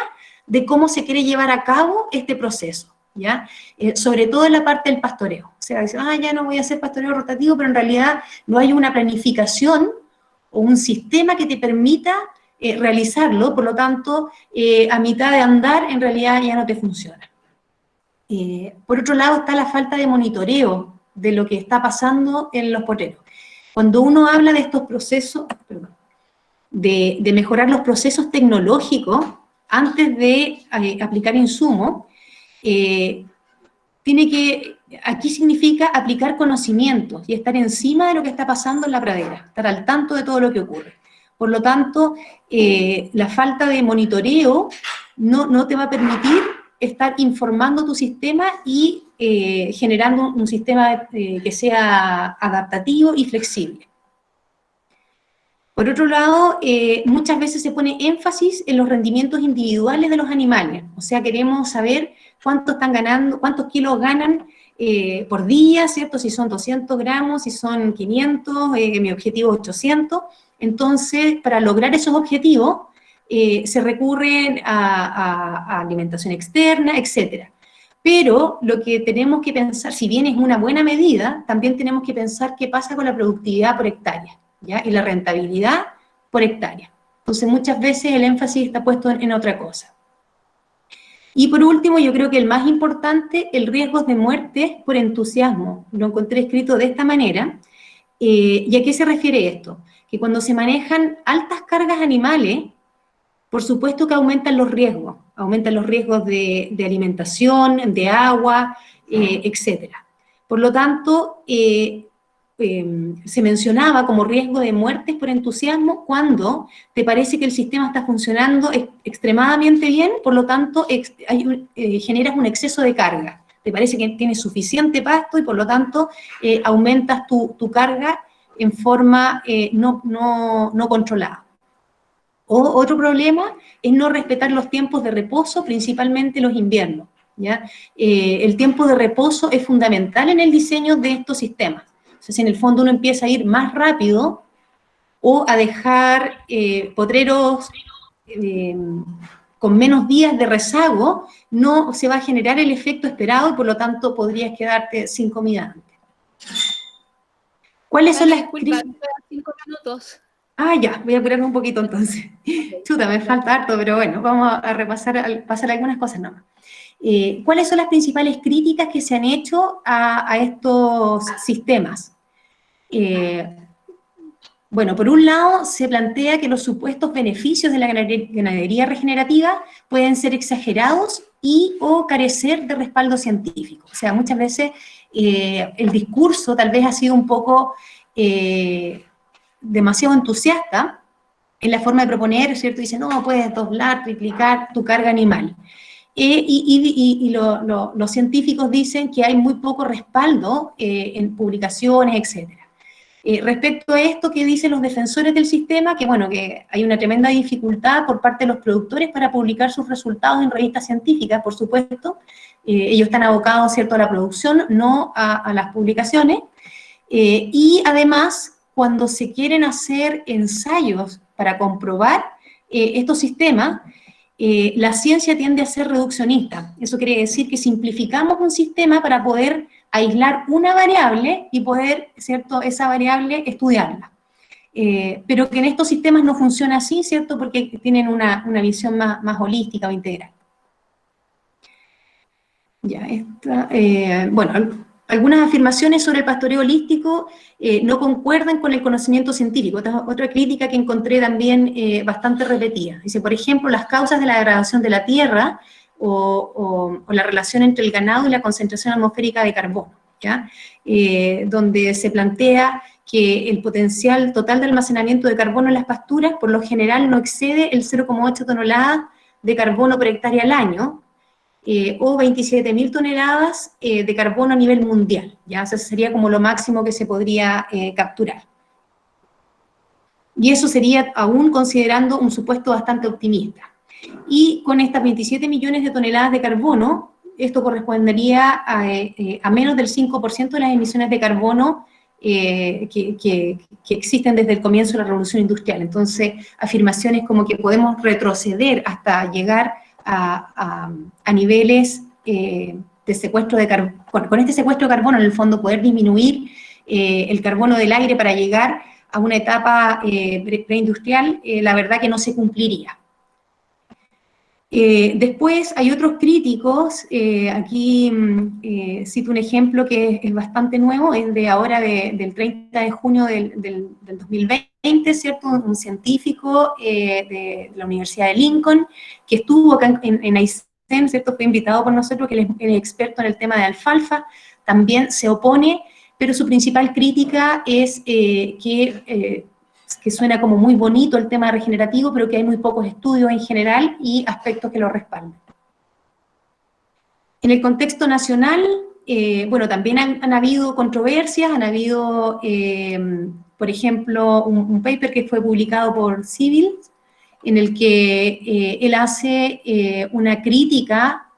Speaker 1: de cómo se quiere llevar a cabo este proceso, ¿ya? Sobre todo en la parte del pastoreo. O sea, dicen, ya no voy a hacer pastoreo rotativo, pero en realidad no hay una planificación o un sistema que te permita realizarlo, por lo tanto, a mitad de andar, en realidad ya no te funciona. Por otro lado está la falta de monitoreo de lo que está pasando en los potreros. Cuando uno habla de estos procesos, de mejorar los procesos tecnológicos antes de aplicar insumos, aquí significa aplicar conocimientos y estar encima de lo que está pasando en la pradera, estar al tanto de todo lo que ocurre. Por lo tanto, la falta de monitoreo no te va a permitir estar informando tu sistema y generando un sistema que sea adaptativo y flexible. Por otro lado, muchas veces se pone énfasis en los rendimientos individuales de los animales. O sea, queremos saber cuánto están ganando, cuántos kilos ganan por día, ¿cierto? Si son 200 gramos, si son 500, mi objetivo es 800. Entonces, para lograr esos objetivos, se recurren a alimentación externa, etc. Pero lo que tenemos que pensar, si bien es una buena medida, también tenemos que pensar qué pasa con la productividad por hectárea, ¿ya? Y la rentabilidad por hectárea. Entonces, muchas veces el énfasis está puesto en otra cosa. Y por último, yo creo que el más importante, el riesgo de muerte por entusiasmo. Lo encontré escrito de esta manera. ¿Y a qué se refiere esto? Que cuando se manejan altas cargas animales, por supuesto que aumentan los riesgos de alimentación, de agua, etc. Por lo tanto, se mencionaba como riesgo de muertes por entusiasmo cuando te parece que el sistema está funcionando extremadamente bien, por lo tanto generas un exceso de carga. Te parece que tienes suficiente pasto y por lo tanto aumentas tu carga en forma no controlada. O otro problema es no respetar los tiempos de reposo, principalmente los inviernos, ¿ya? El tiempo de reposo es fundamental en el diseño de estos sistemas. Entonces, en el fondo uno empieza a ir más rápido o a dejar potreros con menos días de rezago, no se va a generar el efecto esperado y por lo tanto podrías quedarte sin comida antes. ¿Cuáles son las...
Speaker 2: Disculpa, 5 minutos.
Speaker 1: Ya, voy a apurarme un poquito entonces. Chuta, me falta harto, pero bueno, vamos a repasar, pasar algunas cosas nomás. ¿Cuáles son las principales críticas que se han hecho a estos sistemas? Bueno, por un lado, se plantea que los supuestos beneficios de la ganadería regenerativa pueden ser exagerados o carecer de respaldo científico. O sea, muchas veces el discurso tal vez ha sido un poco demasiado entusiasta en la forma de proponer, ¿cierto? Dice, no, puedes doblar, triplicar tu carga animal. Los científicos dicen que hay muy poco respaldo en publicaciones, etc. Respecto a esto, ¿qué dicen los defensores del sistema? Que bueno, que hay una tremenda dificultad por parte de los productores para publicar sus resultados en revistas científicas, por supuesto. Ellos están abocados, ¿cierto?, a la producción, no a las publicaciones. Y además, cuando se quieren hacer ensayos para comprobar estos sistemas, la ciencia tiende a ser reduccionista. Eso quiere decir que simplificamos un sistema para poder aislar una variable y poder, ¿cierto?, esa variable estudiarla. Pero que en estos sistemas no funciona así, ¿cierto?, porque tienen una visión más holística o integral. Ya, bueno, algunas afirmaciones sobre el pastoreo holístico no concuerdan con el conocimiento científico. Otra crítica que encontré también bastante repetida. Dice, por ejemplo, las causas de la degradación de la tierra o la relación entre el ganado y la concentración atmosférica de carbono, ¿ya? Donde se plantea que el potencial total de almacenamiento de carbono en las pasturas por lo general no excede el 0,8 toneladas de carbono por hectárea al año, o 27.000 toneladas de carbono a nivel mundial, ¿ya? O sea, sería como lo máximo que se podría capturar. Y eso sería aún considerando un supuesto bastante optimista. Y con estas 27 millones de toneladas de carbono, esto correspondería a menos del 5% de las emisiones de carbono que existen desde el comienzo de la revolución industrial. Entonces, afirmaciones como que podemos retroceder hasta llegar a niveles de secuestro de carbono, con este secuestro de carbono, en el fondo, poder disminuir el carbono del aire para llegar a una etapa preindustrial, la verdad que no se cumpliría. Después hay otros críticos, aquí cito un ejemplo que es bastante nuevo, es de ahora del 30 de junio del 2020, ¿cierto? Un científico de la Universidad de Lincoln, que estuvo acá en Aysén, ¿cierto? Fue invitado por nosotros, que él es experto en el tema de alfalfa, también se opone, pero su principal crítica es que suena como muy bonito el tema regenerativo, pero que hay muy pocos estudios en general y aspectos que lo respalden. En el contexto nacional, bueno, también han habido controversias, han habido, por ejemplo, un paper que fue publicado por Civil, en el que él hace una crítica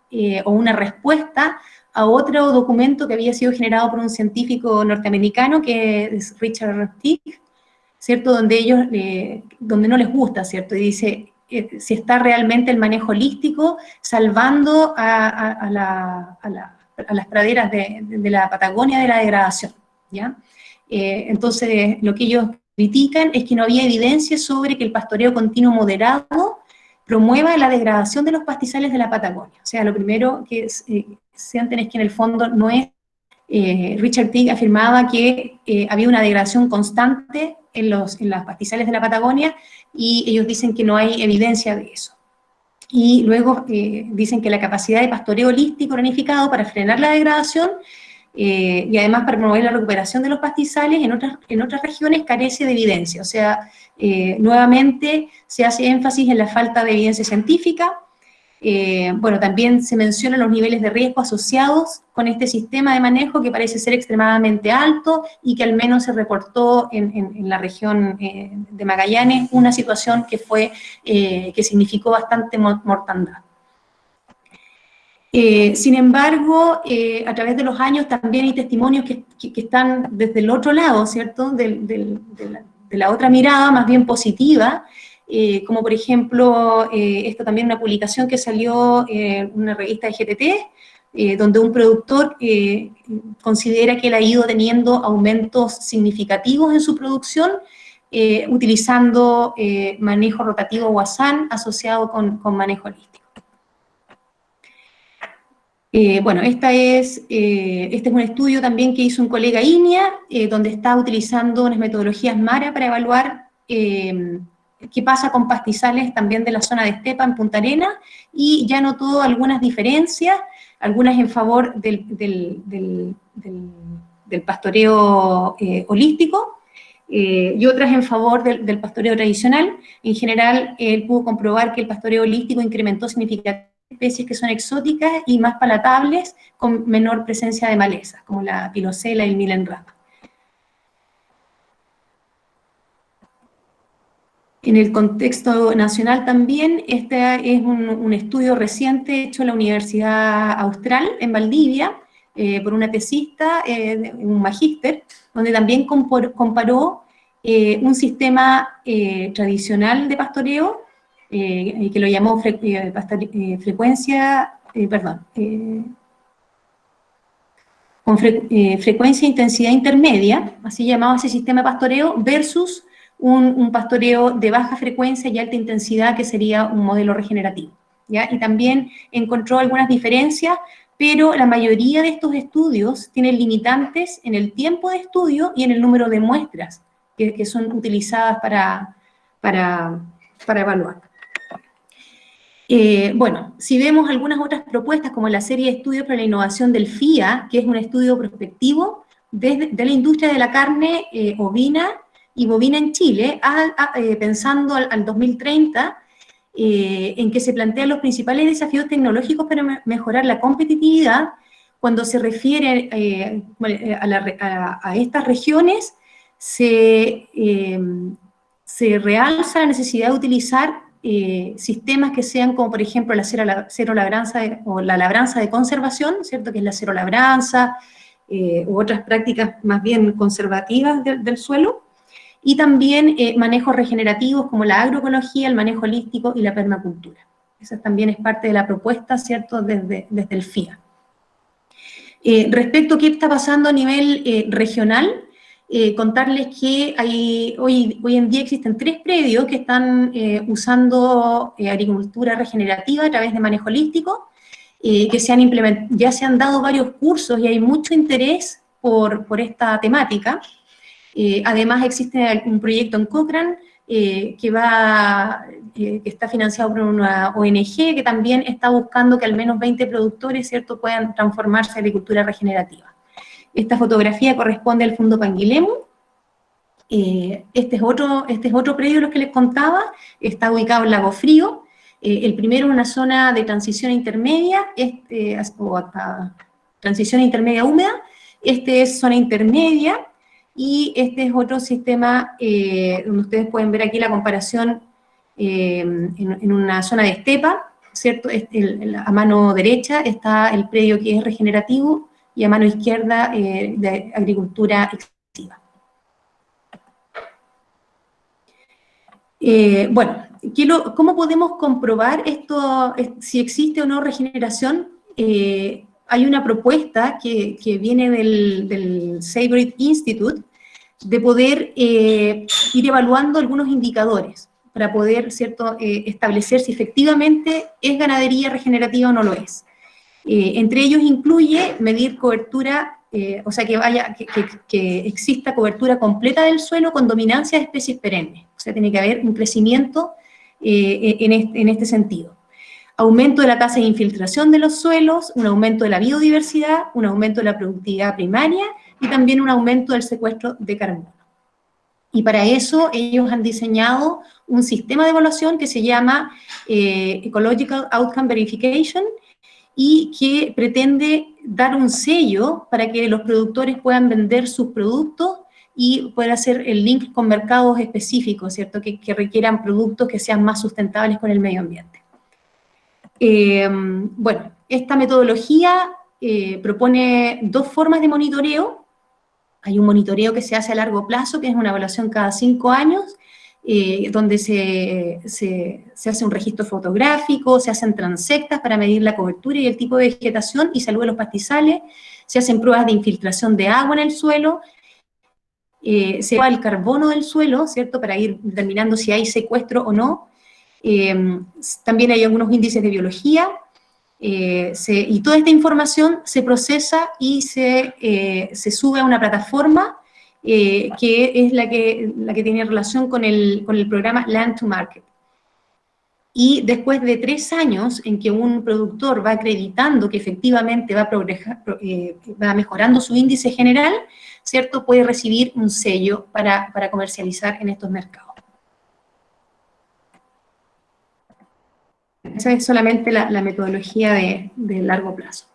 Speaker 1: o una respuesta a otro documento que había sido generado por un científico norteamericano, que es Richard Tick, ¿cierto? Donde no les gusta, ¿cierto? Y dice, si está realmente el manejo holístico salvando a las praderas de la Patagonia de la degradación, ¿ya? Entonces, lo que ellos critican es que no había evidencia sobre que el pastoreo continuo moderado promueva la degradación de los pastizales de la Patagonia. O sea, lo primero que sienten es que en el fondo no es Richard Tick afirmaba que había una degradación constante en las pastizales de la Patagonia y ellos dicen que no hay evidencia de eso. Y luego dicen que la capacidad de pastoreo holístico planificado para frenar la degradación y además para promover la recuperación de los pastizales en otras regiones carece de evidencia. O sea, nuevamente se hace énfasis en la falta de evidencia científica. Bueno, también se mencionan los niveles de riesgo asociados con este sistema de manejo que parece ser extremadamente alto y que al menos se reportó en la región de Magallanes una situación que significó bastante mortandad. Sin embargo, a través de los años también hay testimonios que están desde el otro lado, ¿cierto? De la otra mirada, más bien positiva, como por ejemplo, esto también una publicación que salió en una revista de GTT, donde un productor considera que él ha ido teniendo aumentos significativos en su producción, utilizando manejo rotativo Wasan asociado con manejo holístico. Bueno, este es un estudio también que hizo un colega INEA, donde está utilizando unas metodologías MARA para evaluar qué pasa con pastizales también de la zona de estepa en Punta Arenas, y ya notó algunas diferencias, algunas en favor del pastoreo holístico, y otras en favor del pastoreo tradicional. En general, él pudo comprobar que el pastoreo holístico incrementó significativamente especies que son exóticas y más palatables, con menor presencia de malezas, como la pilosela y el milenrama. En el contexto nacional también, este es un estudio reciente hecho en la Universidad Austral, en Valdivia, por una tesista, un magíster, donde también comparó un sistema tradicional de pastoreo, que lo llamó frecuencia e intensidad intermedia, así llamado ese sistema de pastoreo, versus un pastoreo de baja frecuencia y alta intensidad, que sería un modelo regenerativo, ¿ya? Y también encontró algunas diferencias pero la mayoría de estos estudios tienen limitantes en el tiempo de estudio y en el número de muestras que son utilizadas para evaluar. Bueno, si vemos algunas otras propuestas, como la serie de estudios para la innovación del FIA, que es un estudio prospectivo de la industria de la carne ovina y bovina en Chile, pensando al 2030, en que se plantean los principales desafíos tecnológicos para mejorar la competitividad. Cuando se refiere a estas regiones, se realza la necesidad de utilizar sistemas que sean como, por ejemplo, la cero labranza o la labranza de conservación, ¿cierto? Que es la cero labranza, u otras prácticas más bien conservativas del suelo, y también manejos regenerativos como la agroecología, el manejo holístico y la permacultura. Esa también es parte de la propuesta, ¿cierto?, desde el FIA. Respecto a qué está pasando a nivel regional, contarles que hoy en día existen 3 predios que están usando agricultura regenerativa a través de manejo holístico, que ya se han dado varios cursos y hay mucho interés por esta temática. Además existe un proyecto en Cochrane que está financiado por una ONG que también está buscando que al menos 20 productores, ¿cierto?, puedan transformarse a agricultura regenerativa. Esta fotografía corresponde al Fondo Panguilemu. Este es otro predio de los que les contaba, está ubicado en Lago Frío. El primero es una zona de transición intermedia, o hasta transición intermedia húmeda. Este es zona intermedia, y este es otro sistema donde ustedes pueden ver aquí la comparación en una zona de estepa, ¿cierto? A mano derecha está el predio que es regenerativo, y a mano izquierda de agricultura extensiva. Bueno, ¿cómo podemos comprobar esto, si existe o no regeneración? Hay una propuesta que viene del Savory Institute de poder ir evaluando algunos indicadores para poder, ¿cierto?, establecer si efectivamente es ganadería regenerativa o no lo es. Entre ellos incluye medir cobertura, o sea, que exista cobertura completa del suelo con dominancia de especies perennes. O sea, tiene que haber un crecimiento en este sentido. Aumento de la tasa de infiltración de los suelos, un aumento de la biodiversidad, un aumento de la productividad primaria y también un aumento del secuestro de carbono. Y para eso ellos han diseñado un sistema de evaluación que se llama Ecological Outcome Verification, y que pretende dar un sello para que los productores puedan vender sus productos y poder hacer el link con mercados específicos, ¿cierto?, que requieran productos que sean más sustentables con el medio ambiente. Bueno, esta metodología propone 2 formas de monitoreo. Hay un monitoreo que se hace a largo plazo, que es una evaluación cada 5 años, donde se hace un registro fotográfico, se hacen transectas para medir la cobertura y el tipo de vegetación y salud de los pastizales, se hacen pruebas de infiltración de agua en el suelo, se evalúa el carbono del suelo, ¿cierto?, para ir determinando si hay secuestro o no. También hay algunos índices de biología, y toda esta información se procesa y se sube a una plataforma que es la que tiene relación con el programa Land to Market. Y después de 3 años en que un productor va acreditando que efectivamente va mejorando su índice general, ¿cierto?, puede recibir un sello para comercializar en estos mercados. Esa es solamente la metodología de largo plazo.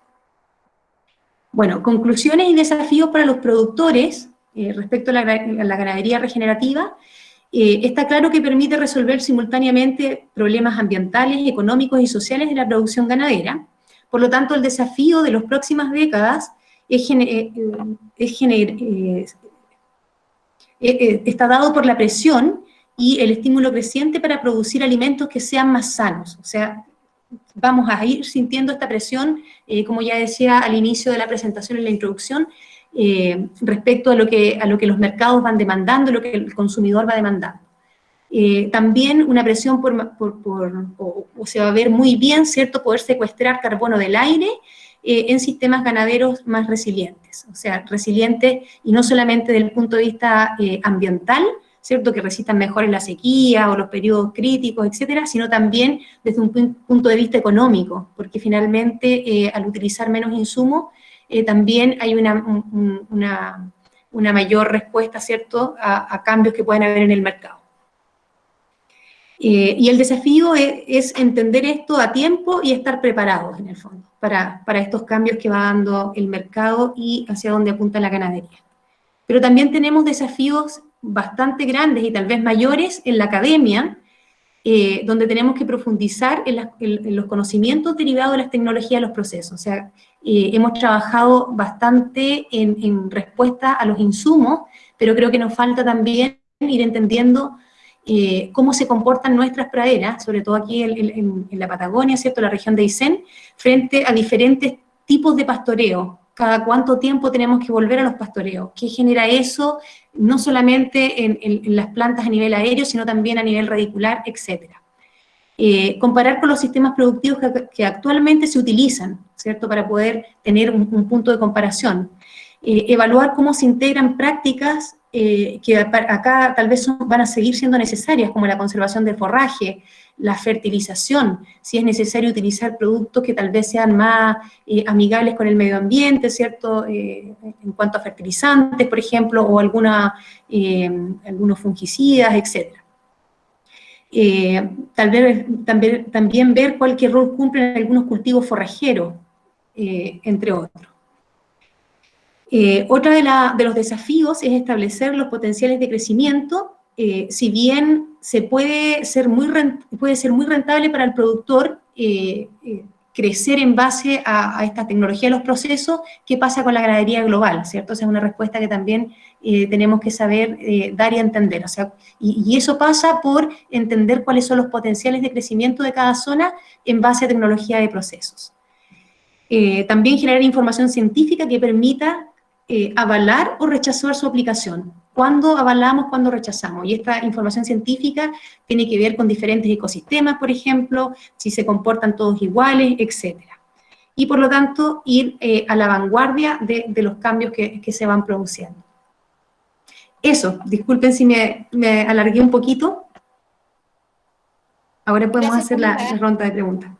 Speaker 1: Bueno, conclusiones y desafíos para los productores respecto a la ganadería regenerativa. Está claro que permite resolver simultáneamente problemas ambientales, económicos y sociales de la producción ganadera. Por lo tanto, el desafío de las próximas décadas está dado por la presión y el estímulo creciente para producir alimentos que sean más sanos. O sea, vamos a ir sintiendo esta presión, como ya decía al inicio de la presentación, en la introducción, respecto a lo que los mercados van demandando, lo que el consumidor va demandando. También una presión o se va a ver muy bien, ¿cierto?, poder secuestrar carbono del aire en sistemas ganaderos más resilientes, o sea, resilientes y no solamente desde el punto de vista ambiental, ¿cierto?, que resistan mejor en la sequía o los periodos críticos, etcétera, sino también desde un punto de vista económico, porque finalmente al utilizar menos insumos también hay una mayor respuesta, ¿cierto?, a cambios que pueden haber en el mercado. Y el desafío es entender esto a tiempo y estar preparados, en el fondo, para estos cambios que va dando el mercado y hacia dónde apunta la ganadería. Pero también tenemos desafíos bastante grandes y tal vez mayores en la academia, donde tenemos que profundizar en los conocimientos derivados de las tecnologías de los procesos. O sea, hemos trabajado bastante en respuesta a los insumos, pero creo que nos falta también ir entendiendo cómo se comportan nuestras praderas, sobre todo aquí en la Patagonia, ¿cierto?, la región de Aysén, frente a diferentes tipos de pastoreo. Cada cuánto tiempo tenemos que volver a los pastoreos. ¿Qué genera eso? No solamente en las plantas a nivel aéreo, sino también a nivel radicular, etc. Comparar con los sistemas productivos que actualmente se utilizan, ¿cierto?, para poder tener un punto de comparación. Evaluar cómo se integran prácticas que acá tal vez van a seguir siendo necesarias, como la conservación del forraje, la fertilización, si es necesario utilizar productos que tal vez sean más amigables con el medio ambiente, ¿cierto?, en cuanto a fertilizantes, por ejemplo, o algunos fungicidas, etc. Tal vez también ver cuál rol cumplen algunos cultivos forrajeros, entre otros. Otra de los desafíos es establecer los potenciales de crecimiento, si bien puede ser muy rentable para el productor crecer en base a esta tecnología de los procesos. ¿Qué pasa con la ganadería global?, ¿cierto? Esa es una respuesta que también tenemos que saber dar y entender. O sea, y eso pasa por entender cuáles son los potenciales de crecimiento de cada zona en base a tecnología de procesos. También generar información científica que permita avalar o rechazar su aplicación. ¿Cuándo avalamos, cuándo rechazamos? Y esta información científica tiene que ver con diferentes ecosistemas, por ejemplo, si se comportan todos iguales, etc. Y por lo tanto, ir a la vanguardia de los cambios que se van produciendo. Eso, disculpen si me alargué un poquito. Ahora podemos hacer la ronda de preguntas.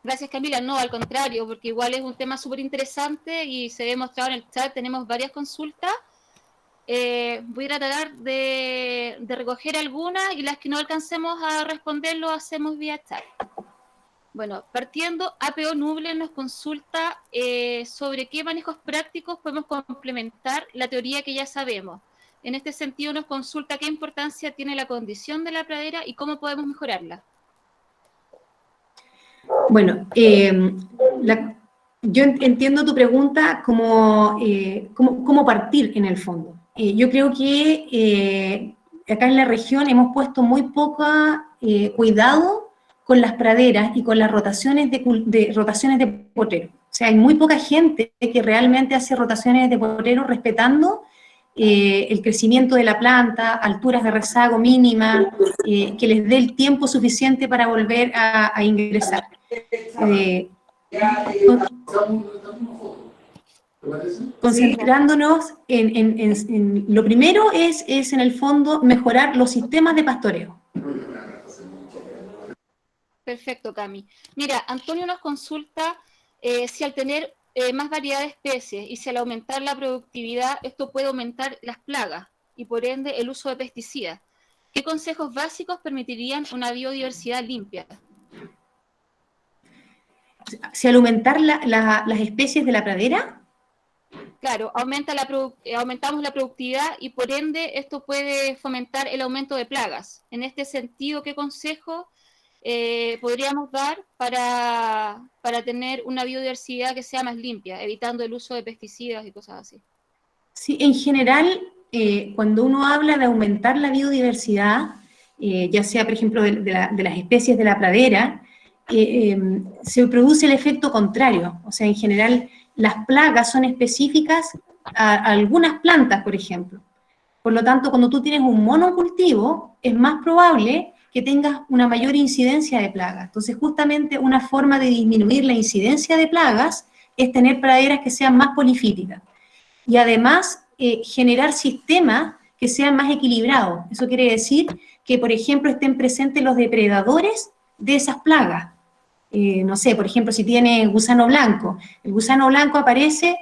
Speaker 2: Gracias, Camila. No, al contrario, porque igual es un tema súper interesante y se ve mostrado en el chat, tenemos varias consultas. Voy a tratar de recoger algunas y las que no alcancemos a responder lo hacemos vía chat. Bueno, partiendo, APO Nuble nos consulta sobre qué manejos prácticos podemos complementar la teoría que ya sabemos. En este sentido nos consulta qué importancia tiene la condición de la pradera y cómo podemos mejorarla.
Speaker 1: Bueno, yo entiendo tu pregunta como cómo partir en el fondo. Yo creo que acá en la región hemos puesto muy poco cuidado con las praderas y con las rotaciones de potrero. O sea, hay muy poca gente que realmente hace rotaciones de potrero respetando el crecimiento de la planta, alturas de rezago mínimas, que les dé el tiempo suficiente para volver a ingresar. Concentrándonos en lo primero es en el fondo mejorar los sistemas de pastoreo.
Speaker 2: Perfecto, Cami. Mira, Antonio nos consulta si al tener más variedad de especies y si al aumentar la productividad esto puede aumentar las plagas y por ende el uso de pesticidas. ¿Qué consejos básicos permitirían una biodiversidad limpia?
Speaker 1: Si al aumentar las especies de la pradera.
Speaker 2: Claro, aumentamos la productividad y por ende esto puede fomentar el aumento de plagas. En este sentido, ¿qué consejo podríamos dar para tener una biodiversidad que sea más limpia, evitando el uso de pesticidas y cosas así?
Speaker 1: Sí, en general, cuando uno habla de aumentar la biodiversidad, ya sea, por ejemplo, de las especies de la pradera, se produce el efecto contrario. O sea, en general, las plagas son específicas a algunas plantas, por ejemplo. Por lo tanto, cuando tú tienes un monocultivo, es más probable que tengas una mayor incidencia de plagas. Entonces, justamente una forma de disminuir la incidencia de plagas es tener praderas que sean más polifíticas. Y además, generar sistemas que sean más equilibrados. Eso quiere decir que, por ejemplo, estén presentes los depredadores de esas plagas. No sé, por ejemplo, si tiene gusano blanco. El gusano blanco aparece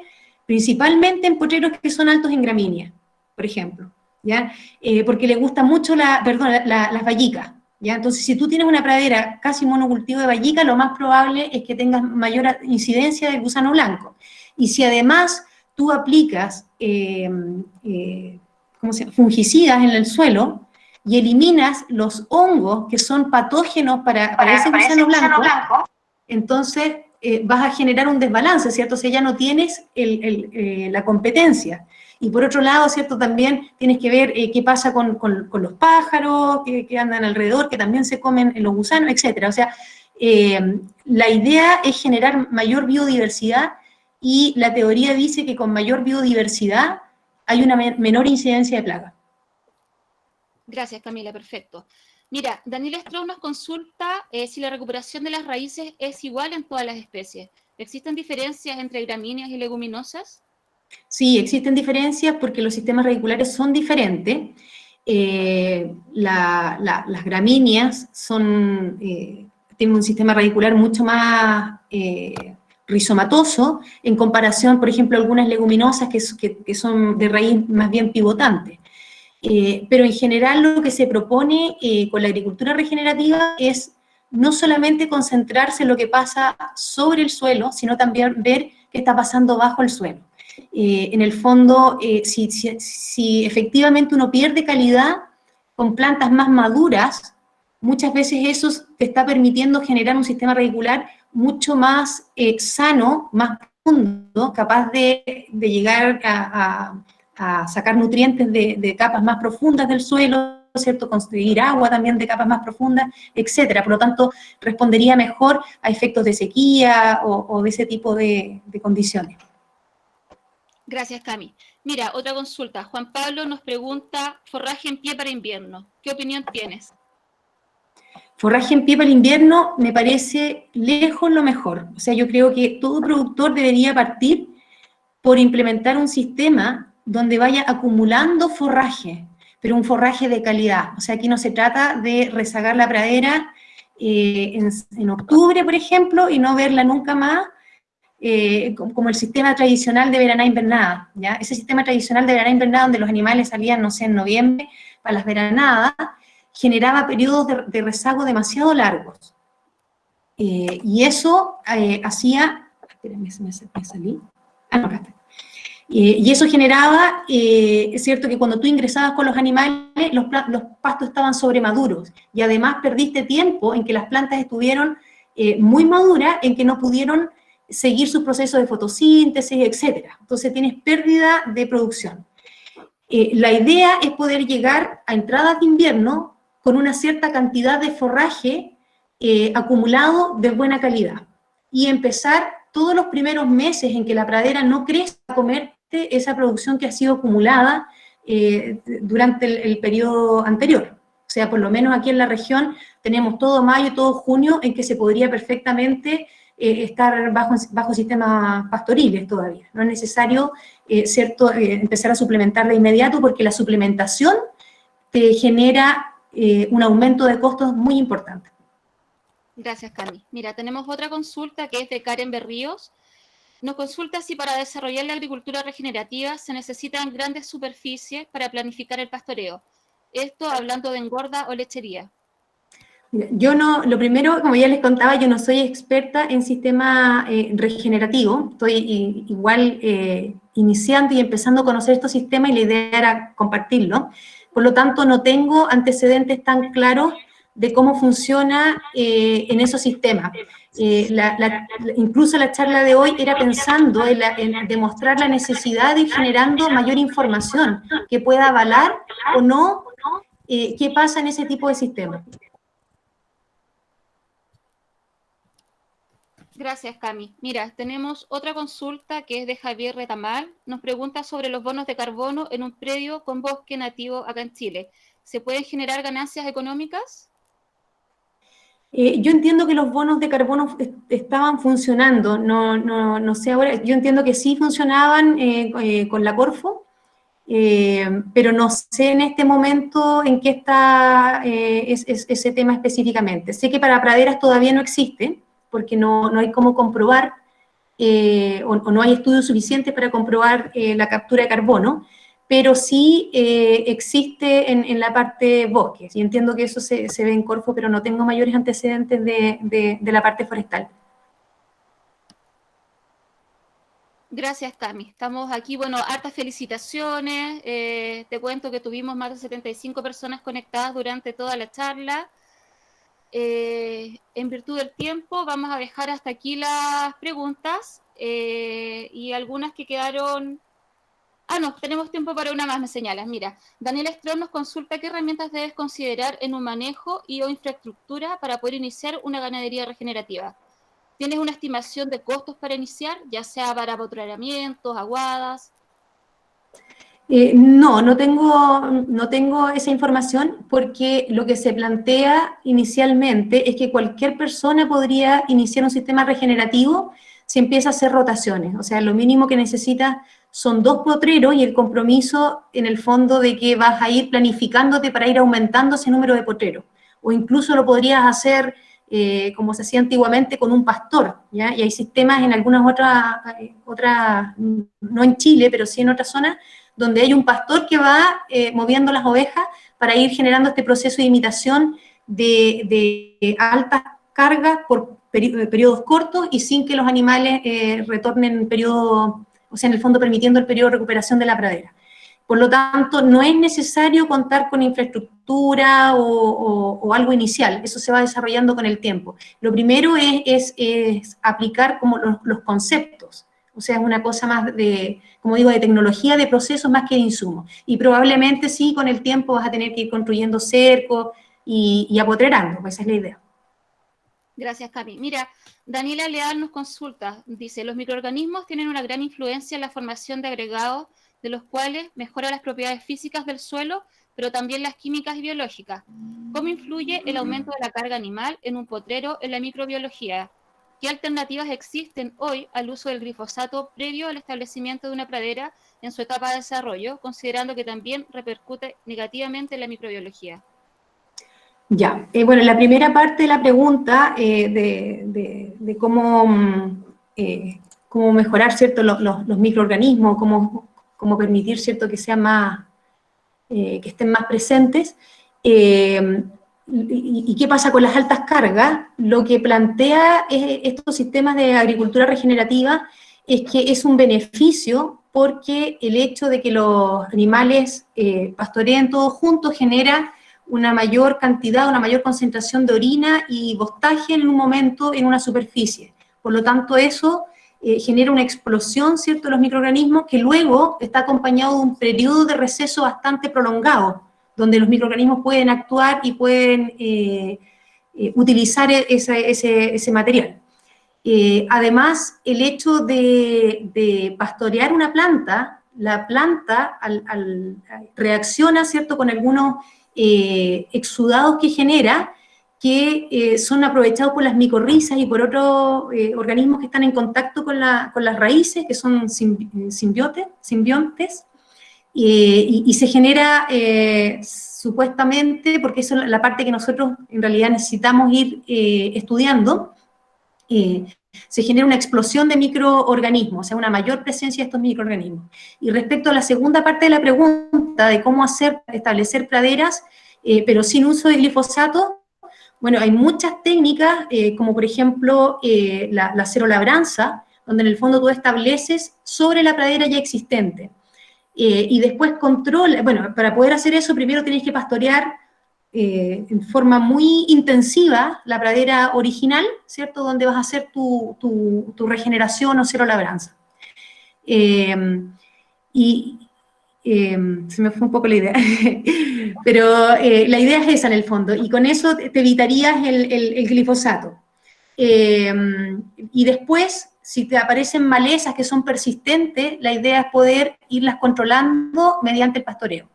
Speaker 1: principalmente en potreros que son altos en gramíneas, por ejemplo, ¿ya? Porque le gusta mucho las vallicas, ¿ya? Entonces, si tú tienes una pradera casi monocultivo de vallica, lo más probable es que tengas mayor incidencia del gusano blanco. Y si además tú aplicas fungicidas en el suelo y eliminas los hongos que son patógenos para ese gusano blanco, entonces vas a generar un desbalance, ¿cierto? O sea, ya no tienes la competencia. Y por otro lado, ¿cierto? También tienes que ver qué pasa con los pájaros que andan alrededor, que también se comen los gusanos, etcétera. O sea, la idea es generar mayor biodiversidad y la teoría dice que con mayor biodiversidad hay una menor incidencia de plagas.
Speaker 2: Gracias, Camila, perfecto. Mira, Daniel Stroh nos consulta si la recuperación de las raíces es igual en todas las especies. ¿Existen diferencias entre gramíneas y leguminosas?
Speaker 1: Sí, existen diferencias porque los sistemas radiculares son diferentes. Las gramíneas tienen un sistema radicular mucho más rizomatoso en comparación, por ejemplo, a algunas leguminosas que son de raíz más bien pivotante. Pero en general lo que se propone con la agricultura regenerativa es no solamente concentrarse en lo que pasa sobre el suelo, sino también ver qué está pasando bajo el suelo. En el fondo, si efectivamente uno pierde calidad con plantas más maduras, muchas veces eso te está permitiendo generar un sistema radicular mucho más sano, más profundo, capaz de llegar a sacar nutrientes de capas más profundas del suelo, ¿cierto? Conseguir agua también de capas más profundas, etcétera. Por lo tanto, respondería mejor a efectos de sequía o de ese tipo de condiciones.
Speaker 2: Gracias, Cami. Mira, otra consulta. Juan Pablo nos pregunta, forraje en pie para invierno. ¿Qué opinión tienes?
Speaker 1: Forraje en pie para el invierno me parece lejos lo mejor. O sea, yo creo que todo productor debería partir por implementar un sistema donde vaya acumulando forraje, pero un forraje de calidad. O sea, aquí no se trata de rezagar la pradera en octubre, por ejemplo, y no verla nunca más, como el sistema tradicional de veranada-invernada, ¿ya? Ese sistema tradicional de veranada-invernada donde los animales salían, no sé, en noviembre para las veranadas, generaba periodos de rezago demasiado largos. Y eso hacía... Espérenme, me salí. Ah, no, acá está. Y eso generaba, es cierto que cuando tú ingresabas con los animales, los pastos estaban sobremaduros, y además perdiste tiempo en que las plantas estuvieron muy maduras, en que no pudieron seguir sus procesos de fotosíntesis, etcétera. Entonces tienes pérdida de producción. La idea es poder llegar a entradas de invierno con una cierta cantidad de forraje acumulado de buena calidad, y empezar todos los primeros meses en que la pradera no crece a comerte esa producción que ha sido acumulada durante el periodo anterior. O sea, por lo menos aquí en la región tenemos todo mayo, todo junio, en que se podría perfectamente estar bajo sistemas pastoriles todavía. No es necesario, ¿cierto?, empezar a suplementar de inmediato, porque la suplementación te genera un aumento de costos muy importante.
Speaker 2: Gracias, Cami. Mira, tenemos otra consulta que es de Karen Berríos. Nos consulta si para desarrollar la agricultura regenerativa se necesitan grandes superficies para planificar el pastoreo. Esto hablando de engorda o lechería.
Speaker 1: Yo no, lo primero, como ya les contaba, yo no soy experta en sistema regenerativo, estoy igual iniciando y empezando a conocer estos sistemas, y la idea era compartirlo. Por lo tanto, no tengo antecedentes tan claros de cómo funciona en esos sistemas. Incluso la charla de hoy era pensando en demostrar la necesidad de ir generando mayor información que pueda avalar o no qué pasa en ese tipo de sistemas.
Speaker 2: Gracias, Cami. Mira, tenemos otra consulta que es de Javier Retamal. Nos pregunta sobre los bonos de carbono en un predio con bosque nativo acá en Chile. ¿Se pueden generar ganancias económicas?
Speaker 1: Yo entiendo que los bonos de carbono estaban funcionando, no sé ahora, yo entiendo que sí funcionaban con la Corfo, pero no sé en este momento en qué está ese tema específicamente. Sé que para praderas todavía no existe, porque no hay cómo comprobar, o no hay estudios suficientes para comprobar la captura de carbono, pero sí existe en la parte bosques, y entiendo que eso se ve en Corfo, pero no tengo mayores antecedentes de la parte forestal.
Speaker 2: Gracias, Cami. Estamos aquí, bueno, hartas felicitaciones. Te cuento que tuvimos más de 75 personas conectadas durante toda la charla. En virtud del tiempo, vamos a dejar hasta aquí las preguntas y algunas que quedaron... Ah, no, tenemos tiempo para una más, me señalas. Mira, Daniela Strong nos consulta qué herramientas debes considerar en un manejo y o infraestructura para poder iniciar una ganadería regenerativa. ¿Tienes una estimación de costos para iniciar, ya sea para apotreramientos, aguadas?
Speaker 1: No tengo esa información, porque lo que se plantea inicialmente es que cualquier persona podría iniciar un sistema regenerativo si empieza a hacer rotaciones. O sea, lo mínimo que necesitas son 2 potreros, y el compromiso en el fondo de que vas a ir planificándote para ir aumentando ese número de potreros. O incluso lo podrías hacer como se hacía antiguamente, con un pastor, ¿ya? Y hay sistemas en algunas otras, no en Chile, pero sí en otras zonas, donde hay un pastor que va moviendo las ovejas para ir generando este proceso de imitación de altas cargas por periodos cortos y sin que los animales retornen en periodo, o sea, en el fondo permitiendo el periodo de recuperación de la pradera. Por lo tanto, no es necesario contar con infraestructura o algo inicial, eso se va desarrollando con el tiempo. Lo primero es aplicar como los conceptos, o sea, es una cosa más de, como digo, de tecnología, de procesos más que de insumos. Y probablemente sí, con el tiempo vas a tener que ir construyendo cercos y apotrerando, pues esa es la idea.
Speaker 2: Gracias, Cami. Mira, Daniela Leal nos consulta, dice, los microorganismos tienen una gran influencia en la formación de agregados, de los cuales mejora las propiedades físicas del suelo, pero también las químicas y biológicas. ¿Cómo influye el aumento de la carga animal en un potrero en la microbiología? ¿Qué alternativas existen hoy al uso del glifosato previo al establecimiento de una pradera en su etapa de desarrollo, considerando que también repercute negativamente en la microbiología?
Speaker 1: Ya, bueno, la primera parte de la pregunta de cómo mejorar, ¿cierto?, los microorganismos, cómo permitir, ¿cierto?, que sean más, que estén más presentes, y qué pasa con las altas cargas. Lo que plantea estos sistemas de agricultura regenerativa es que es un beneficio, porque el hecho de que los animales pastoreen todos juntos genera una mayor cantidad, una mayor concentración de orina y bostaje en un momento en una superficie. Por lo tanto, eso genera una explosión, ¿cierto?, de los microorganismos, que luego está acompañado de un periodo de receso bastante prolongado, donde los microorganismos pueden actuar y pueden utilizar ese material. Además, el hecho de pastorear una planta, la planta reacciona, ¿cierto?, con algunos exudados que genera, que son aprovechados por las micorrizas y por otros organismos que están en contacto con las raíces, que son simbiontes, y se genera supuestamente, porque eso es la parte que nosotros en realidad necesitamos ir estudiando, se genera una explosión de microorganismos, o sea, una mayor presencia de estos microorganismos. Y respecto a la segunda parte de la pregunta, de cómo establecer praderas, pero sin uso de glifosato, bueno, hay muchas técnicas, como por ejemplo la cerolabranza, donde en el fondo tú estableces sobre la pradera ya existente. Y después bueno, para poder hacer eso, primero tenés que pastorear en forma muy intensiva la pradera original, ¿cierto?, donde vas a hacer tu regeneración o cerolabranza. Y se me fue un poco la idea, pero la idea es esa en el fondo, y con eso te evitarías el glifosato. Y después, si te aparecen malezas que son persistentes, la idea es poder irlas controlando mediante el pastoreo.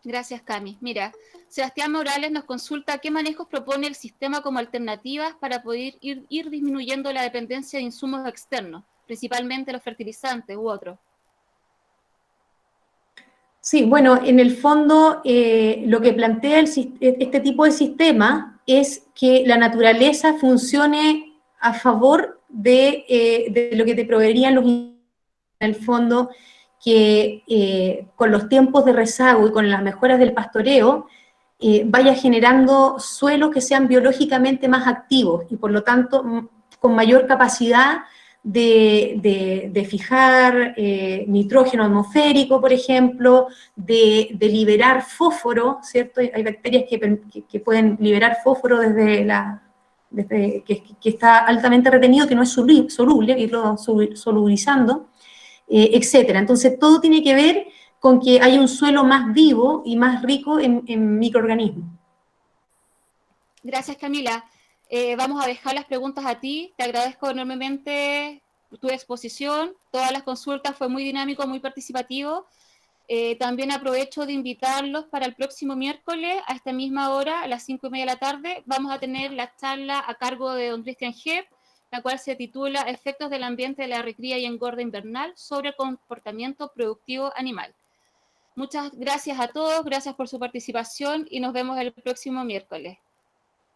Speaker 2: Gracias, Cami. Mira, Sebastián Morales nos consulta qué manejos propone el sistema como alternativas para poder ir disminuyendo la dependencia de insumos externos, principalmente los fertilizantes u otros.
Speaker 1: Sí, bueno, en el fondo lo que plantea este tipo de sistema es que la naturaleza funcione a favor de lo que te proveerían los insumos. En el fondo, que con los tiempos de rezago y con las mejoras del pastoreo, vaya generando suelos que sean biológicamente más activos y por lo tanto con mayor capacidad de fijar nitrógeno atmosférico, por ejemplo, de liberar fósforo, ¿cierto? Hay bacterias que pueden liberar fósforo que está altamente retenido, que no es soluble, irlo solubilizando, etcétera. Entonces, todo tiene que ver con que haya un suelo más vivo y más rico en microorganismos.
Speaker 2: Gracias, Camila. Vamos a dejar las preguntas a ti. Te agradezco enormemente tu exposición. Todas las consultas fue muy dinámico, muy participativo. También aprovecho de invitarlos para el próximo miércoles a esta misma hora, a las 5:30 de la tarde. Vamos a tener la charla a cargo de don Cristian Hepp, la cual se titula Efectos del ambiente de la recría y engorda invernal sobre el comportamiento productivo animal. Muchas gracias a todos, gracias por su participación y nos vemos el próximo miércoles.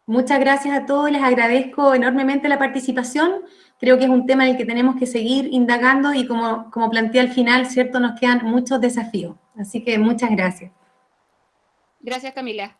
Speaker 1: Muchas gracias a todos, les agradezco enormemente la participación. Creo que es un tema en el que tenemos que seguir indagando y como planteé al final, ¿cierto? Nos quedan muchos desafíos. Así que muchas gracias.
Speaker 2: Gracias, Camila.